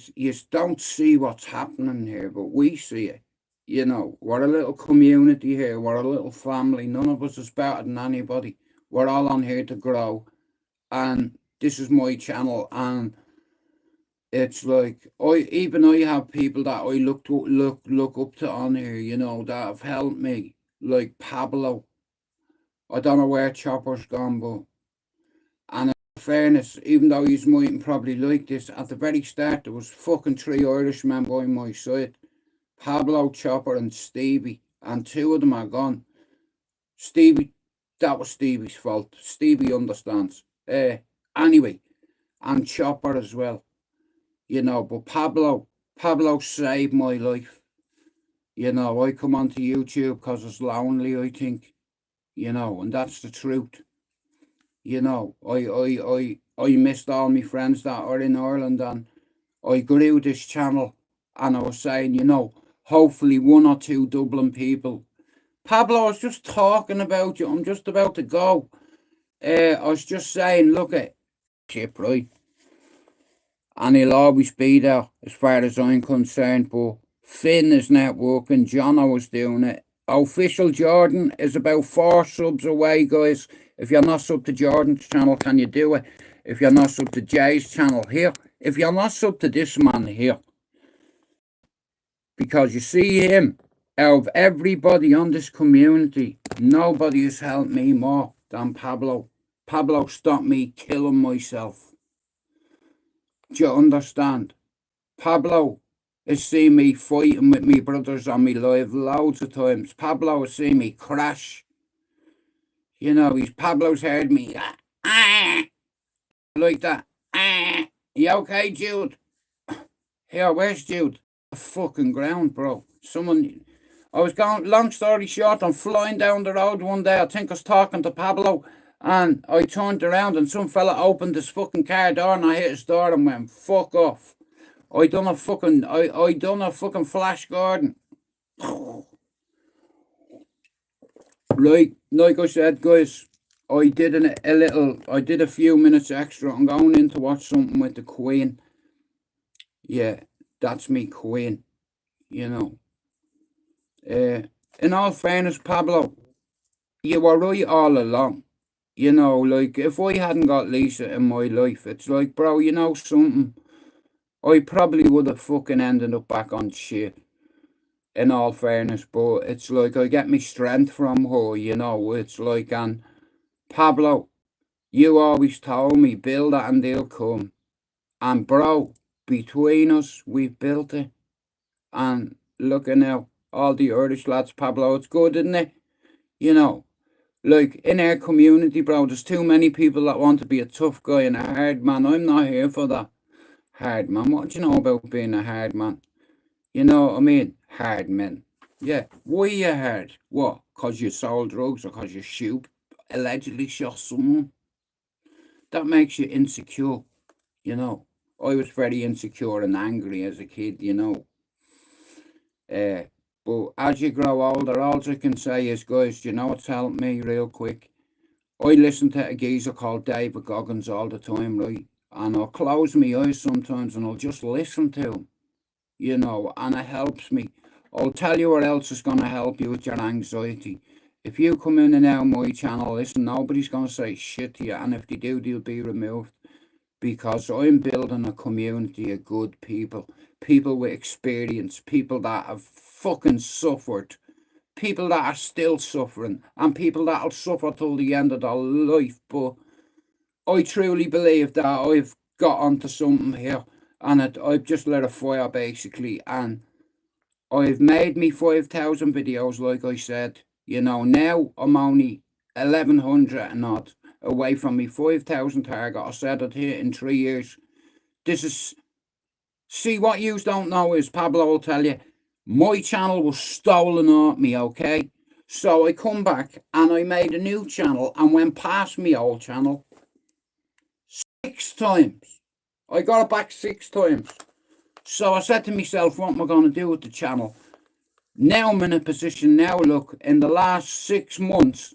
don't see what's happening here, but we see it. You know, we're a little community here, we're a little family, none of us is better than anybody. We're all on here to grow, and this is my channel, and it's like I have people that I look up to on here, you know, that have helped me, like Pablo. I don't know where Chopper's gone, but and in fairness, even though you mightn't probably like this, at the very start there was fucking 3 Irishmen by my side. Pablo, Chopper and Stevie, and 2 of them are gone. Stevie, that was Stevie's fault. Stevie understands. Anyway, and Chopper as well. You know, but Pablo saved my life. You know, I come onto YouTube because it's lonely, I think. You know, and that's the truth. You know, I missed all my friends that are in Ireland, and I grew this channel, and I was saying, you know, hopefully 1 or 2 Dublin people. Pablo, I was just talking about you. I'm just about to go. I was just saying, look at ship, right? And he'll always be there as far as I'm concerned, but Finn is not working. Jono was doing it. Official Jordan is about 4 subs away, guys. If you're not sub to Jordan's channel, can you do it? If you're not sub to Jay's channel here, if you're not sub to this man here, because you see him, out of everybody on this community, nobody has helped me more than Pablo. Pablo stopped me killing myself. Do you understand? Pablo has seen me fighting with me brothers on me live loads of times. Pablo has seen me crash. You know, Pablo's heard me like that. You okay, Jude? Here, where's Jude? The fucking ground, bro. I was going, long story short, I'm flying down the road one day. I think I was talking to Pablo, and I turned around and some fella opened his fucking car door, and I hit his door and went, fuck off. I done a fucking Flash Gordon. Like I said, guys, I did a few minutes extra. I'm going in to watch something with the Queen. Yeah, that's me Queen, you know. In all fairness, Pablo, you were right all along. You know, like, if I hadn't got Lisa in my life, it's like, bro, you know something? I probably would have fucking ended up back on shit, in all fairness, but it's like I get me strength from her, you know. It's like, and Pablo, you always told me, build it and they'll come. And bro, between us, we've built it. And look at now, all the Irish lads, Pablo, it's good, isn't it? You know, like, in our community, bro, there's too many people that want to be a tough guy and a hard man. I'm not here for that. Hard man, what do you know about being a hard man? You know what I mean? Hard men. Yeah, why are you hard? What? Because you sold drugs or because you allegedly shot someone? That makes you insecure, you know. I was very insecure and angry as a kid, you know. But as you grow older, all I can say is, guys, do you know what's helped me real quick? I listen to a geezer called David Goggins all the time, right? And I'll close my eyes sometimes and I'll just listen to him, you know, and it helps me. I'll tell you what else is going to help you with your anxiety. If you come in and out of my channel, listen, nobody's going to say shit to you, and if they do, they'll be removed. because I'm building a community of good people, people with experience, people that have fucking suffered, people that are still suffering, and people that'll suffer till the end of their life. But I truly believe that I've got onto something here, and I've just lit a fire basically, and I've made me 5,000 videos, like I said. You know, now I'm only 1,100 and odd away from me 5,000 target. I said it here in 3 years. This is, see, what you don't know is, Pablo will tell you, my channel was stolen off me, okay? So I come back and I made a new channel and went past my old channel 6 times. I got it back 6 times. So I said to myself, what am I going to do with the channel? Now I'm in a position now, look, in the last 6 months,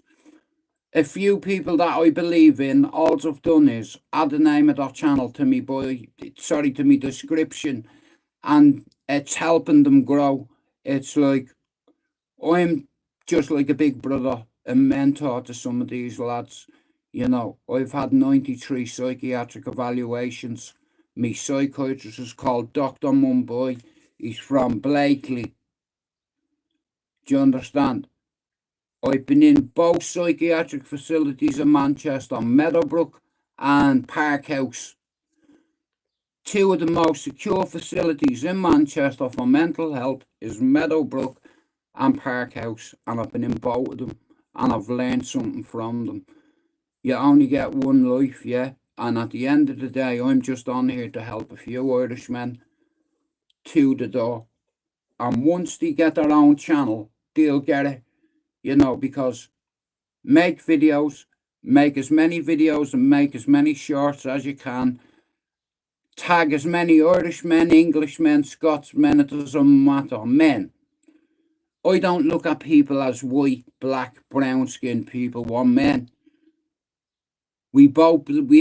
a few people that I believe in, all I've done is add the name of that channel to me to me description, and it's helping them grow. It's like, I'm just like a big brother, a mentor to some of these lads. You know, I've had 93 psychiatric evaluations. My psychiatrist is called Dr. Mumbai. He's from Blakely. Do you understand? I've been in both psychiatric facilities in Manchester, Meadowbrook and Park House. 2 of the most secure facilities in Manchester for mental health is Meadowbrook and Park House, and I've been in both of them, and I've learned something from them. You only get one life, yeah, and at the end of the day, I'm just on here to help a few Irishmen to the door, and once they get their own channel, they'll get it, you know, because make videos, make as many videos and make as many shorts as you can, tag as many Irishmen, Englishmen, Scotsmen, it doesn't matter, men. I don't look at people as white, black, brown skinned people, we're men. We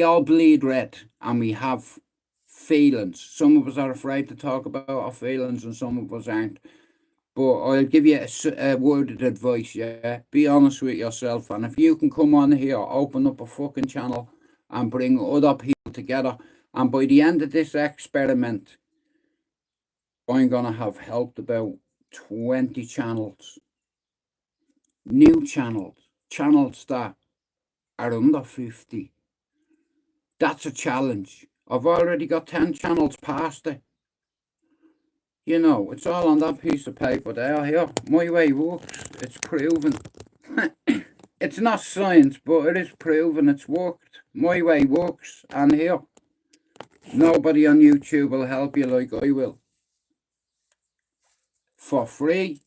all bleed red, and we have feelings. Some of us are afraid to talk about our feelings and some of us aren't. But I'll give you a word of advice, yeah? Be honest with yourself, and if you can come on here, open up a fucking channel and bring other people together, and by the end of this experiment, I'm going to have helped about 20 channels. New channels. Channels that are under 50. That's a challenge. I've already got 10 channels past it. You know, it's all on that piece of paper there. Here, my way works. It's proven. It's not science, but it is proven. It's worked. My way works. And here, nobody on YouTube will help you like I will. For free.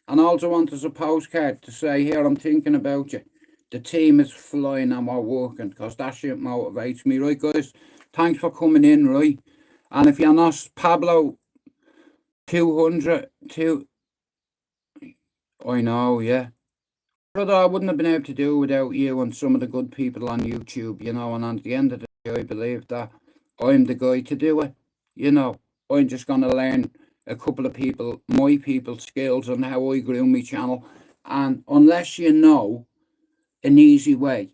And all I want is a postcard to say, here, I'm thinking about you. The team is flying and we're working, because that shit motivates me. Right, guys? Thanks for coming in, right? And if you're not Pablo 200, I know, yeah. Brother, I wouldn't have been able to do it without you and some of the good people on YouTube, you know, and at the end of the day, I believe that I'm the guy to do it. You know, I'm just going to learn a couple of people, my people's skills on how I grew my channel. And unless you know an easy way,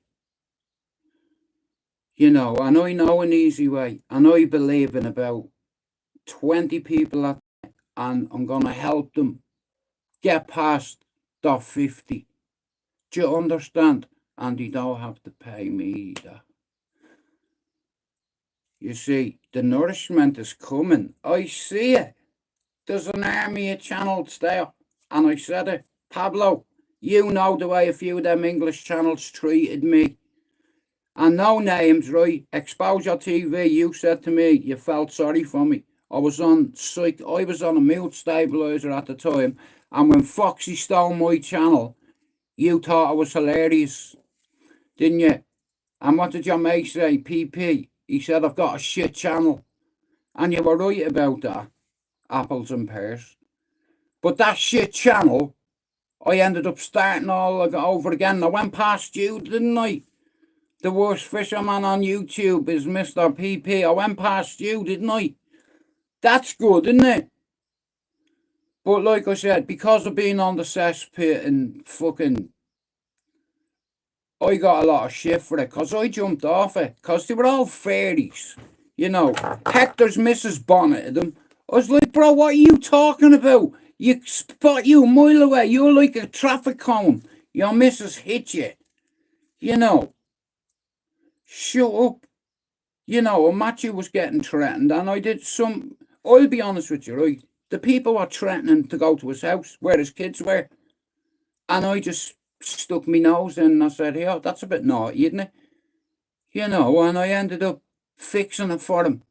you know, and I know an easy way, and I believe in about 20 people and I'm going to help them get past the 50. Do you understand? And you don't have to pay me either. You see, the nourishment is coming. I see it. There's an army of channels there. And I said it. Pablo, you know the way a few of them English channels treated me. And no names, right? Exposure TV, you said to me, you felt sorry for me. I was on a mood stabilizer at the time. And when Foxy stole my channel, you thought I was hilarious, didn't you? And what did your mate say, PP? He said, I've got a shit channel. And you were right about that. Apples and pears. But that shit channel, I ended up starting all over again. I went past you, didn't I? The worst fisherman on YouTube is Mr. PP. I went past you, didn't I? That's good, isn't it? But like I said, because of being on the cesspit and fucking, I got a lot of shit for it because I jumped off it because they were all fairies. You know, Hector's missus bonneted them. I was like, bro, what are you talking about? You spot you a mile away. You're like a traffic cone. Your missus hit you. You know, shut up. You know, a Matthew was getting threatened, and I did some. I'll be honest with you, right? The people were threatening to go to his house where his kids were, and I just stuck my nose in and I said, yeah, that's a bit naughty, isn't it? You know, and I ended up fixing it for him.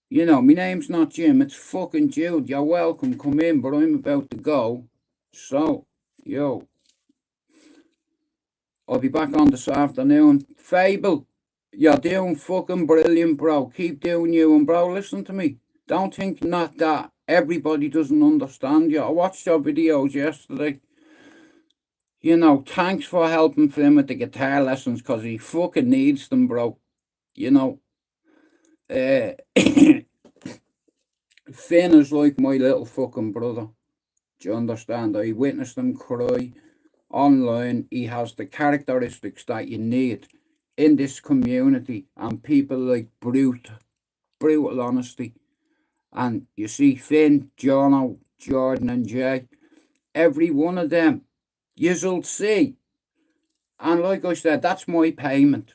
You know, my name's not Jim, it's fucking Jude. You're welcome, come in, but I'm about to go. So, yo, I'll be back on this afternoon. Fable, you're doing fucking brilliant, bro. Keep doing you, and bro, listen to me. Don't think not that everybody doesn't understand you. I watched your videos yesterday. You know, thanks for helping Finn with the guitar lessons, because he fucking needs them, bro. You know, Finn is like my little fucking brother. Do you understand? I witnessed him cry online. He has the characteristics that you need in this community, and people like brutal honesty. And you see Finn, Jono, Jordan and Jay, every one of them, you'll see. And like I said, that's my payment.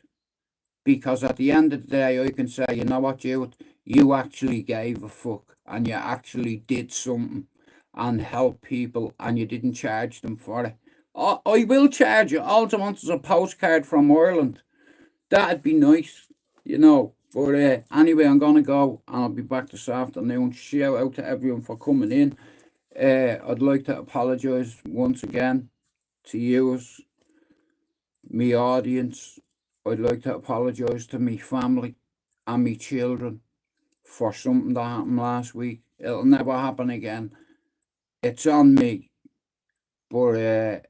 Because at the end of the day, I can say, you know what, you actually gave a fuck, and you actually did something and helped people, and you didn't charge them for it. I will charge you. All I want is a postcard from Ireland. That'd be nice, you know. But anyway, I'm going to go, and I'll be back this afternoon. Shout out to everyone for coming in. I'd like to apologise once again to you, me audience. I'd like to apologise to me family and me children for something that happened last week. It'll never happen again. It's on me. But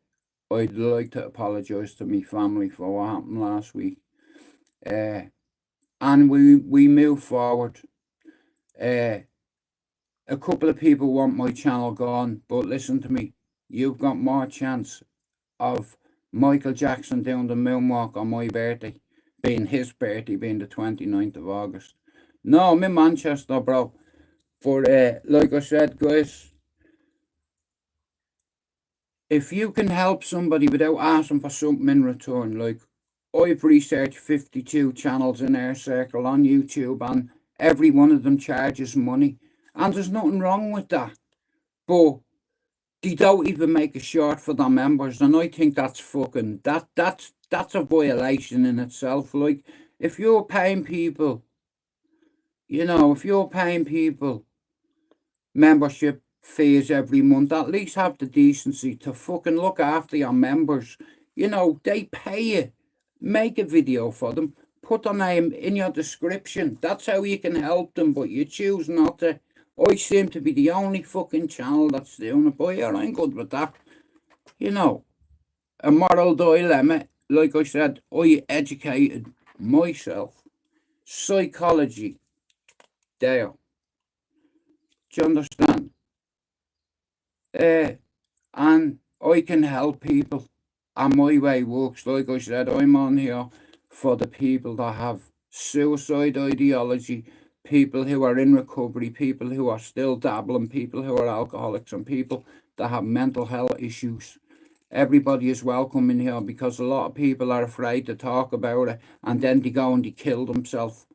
I'd like to apologise to me family for what happened last week. And we move forward. A couple of people want my channel gone, but listen to me. You've got more chance of Michael Jackson doing the moonwalk on my birthday, being his birthday, being the 29th of August. No, I'm in Manchester, bro. But like I said, guys, if you can help somebody without asking for something in return, like I've researched 52 channels in our circle on YouTube, and every one of them charges money, and there's nothing wrong with that. But they don't even make a short for their members, and I think that's fucking that's a violation in itself. Like, if you're paying people, you know, if you're paying people membership fees every month, at least have the decency to fucking look after your members. You know, they pay you. Make a video for them. Put their name in your description. That's how you can help them, but you choose not to. I seem to be the only fucking channel that's doing it, but yeah, I ain't good with that. You know, a moral dilemma. Like I said, I educated myself. Psychology. There. Do you understand? And I can help people. And my way works. Like I said, I'm on here for the people that have suicide ideology, people who are in recovery, people who are still dabbling, people who are alcoholics, and people that have mental health issues. Everybody is welcome in here, because a lot of people are afraid to talk about it, and then they go and they kill themselves.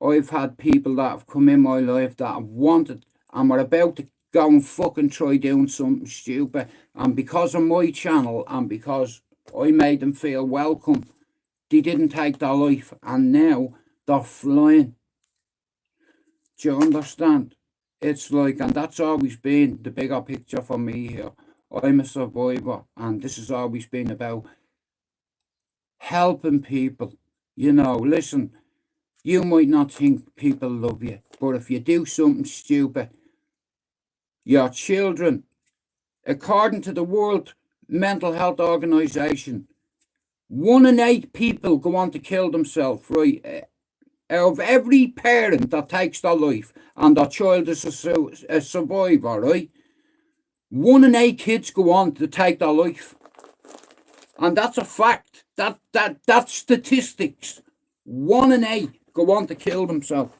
I've had people that have come in my life that have wanted and were about to go and fucking try doing something stupid, and because of my channel and because I made them feel welcome, they didn't take their life, and now they're flying. Do you understand? It's like, and that's always been the bigger picture for me here. I'm a survivor, and this has always been about helping people. You know, listen, you might not think people love you, but if you do something stupid, your children, according to the World Mental Health Organization, 1 in 8 people go on to kill themselves, right? Of every parent that takes their life and their child is a survivor, right? 1 in 8 kids go on to take their life. And that's a fact. That's statistics. 1 in 8 go on to kill themselves.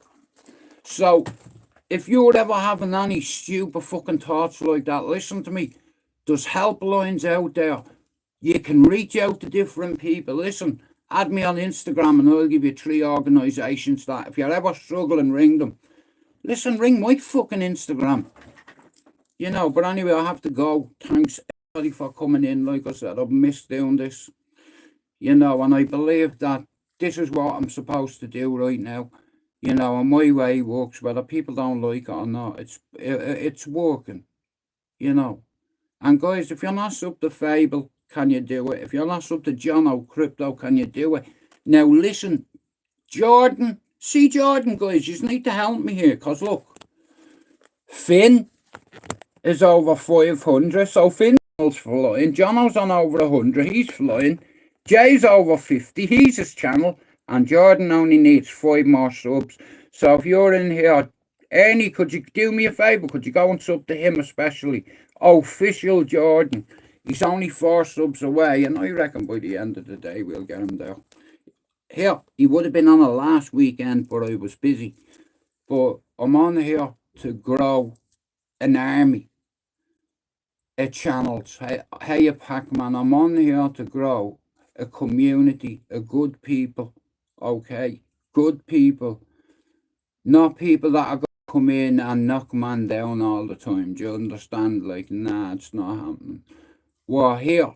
So if you're ever having any stupid fucking thoughts like that, listen to me. There's helplines out there. You can reach out to different people. Listen, add me on Instagram and I'll give you 3 organisations that if you're ever struggling, ring them. Listen, ring my fucking Instagram. You know, but anyway, I have to go. Thanks everybody for coming in. Like I said, I've missed doing this. You know, and I believe that this is what I'm supposed to do right now. You know, and my way works, whether people don't like it or not. It's working, you know. And guys, if you're not sub to Fable, can you do it? If you're not sub to John O Crypto, can you do it? Now listen, Jordan, guys, you need to help me here, because look, Finn is over 500, so Finn's flying. Jono's on over 100, he's flying. Jay's over 50, he's his channel. And Jordan only needs 5 more subs. So if you're in here, Ernie, could you do me a favour? Could you go and sub to him especially? Official Jordan. He's only 4 subs away. And I reckon by the end of the day, we'll get him there. Here, he would have been on it last weekend, but I was busy. But I'm on here to grow an army of channels. Hey, Pac-Man, I'm on here to grow a community of good people. Okay, good people, not people that are going to come in and knock man down all the time. Do you understand? Like, nah, it's not happening. We're here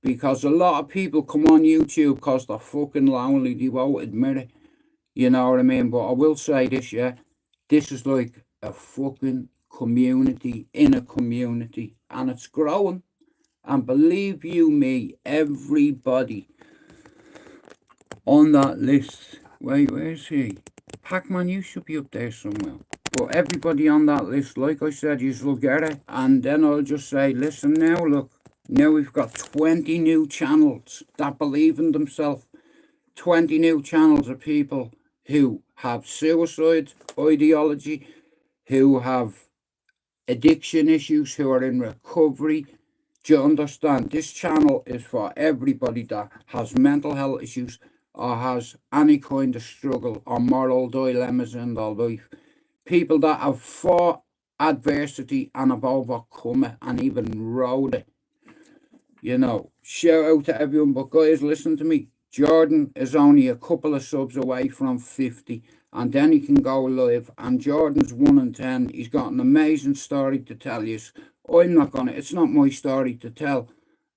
because a lot of people come on YouTube because they're fucking lonely. They won't admit it. You know what I mean? But I will say this, yeah, this is like a fucking community in a community, and it's growing. And believe you me, everybody on that list. Wait, where's he? Pac-Man, you should be up there somewhere. But everybody on that list, like I said, you will get it. And then I'll just say, listen now, look. Now we've got 20 new channels that believe in themselves. 20 new channels of people who have suicide ideology, who have addiction issues, who are in recovery. Do you understand? This channel is for everybody that has mental health issues, or has any kind of struggle or moral dilemmas in their life. People that have fought adversity and have overcome it and even rode it. You know, shout out to everyone. But guys, listen to me. Jordan is only a couple of subs away from 50. And then he can go live. And Jordan's 1 in 10. He's got an amazing story to tell you. I'm not gonna, it's not my story to tell.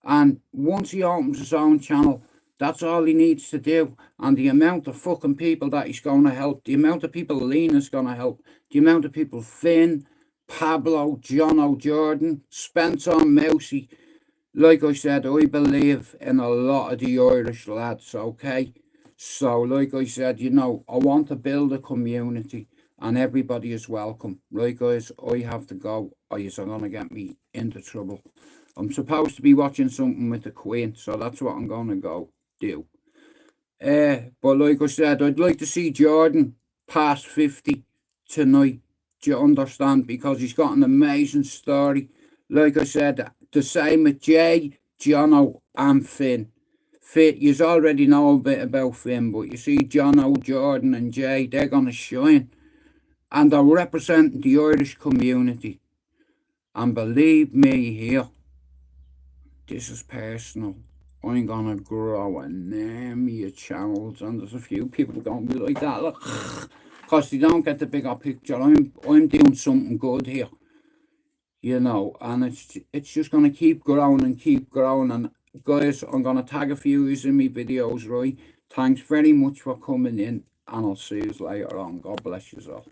And once he opens his own channel, that's all he needs to do. And the amount of fucking people that he's going to help, the amount of people Lena's going to help, the amount of people Finn, Pablo, Jono, Jordan, Spencer, Mousy. Like I said, I believe in a lot of the Irish lads, okay? So, like I said, you know, I want to build a community and everybody is welcome. Right, guys, I have to go or you're going to get me into trouble. I'm supposed to be watching something with the Queen, so that's what I'm going to go do. But like I said, I'd like to see Jordan past 50 tonight. Do you understand? Because he's got an amazing story. Like I said, the same with Jay, Jono, and Finn. You already know a bit about Finn, but you see Jono, Jordan, and Jay, they're going to shine. And they're representing the Irish community. And believe me here, this is personal. I'm gonna grow an army of channels, and there's a few people going to be like that, look, because they don't get the bigger picture. I'm doing something good here, you know, and it's just gonna keep growing and keep growing. And guys, I'm gonna tag a few of you in my videos, right? Thanks very much for coming in, and I'll see you later on. God bless you all.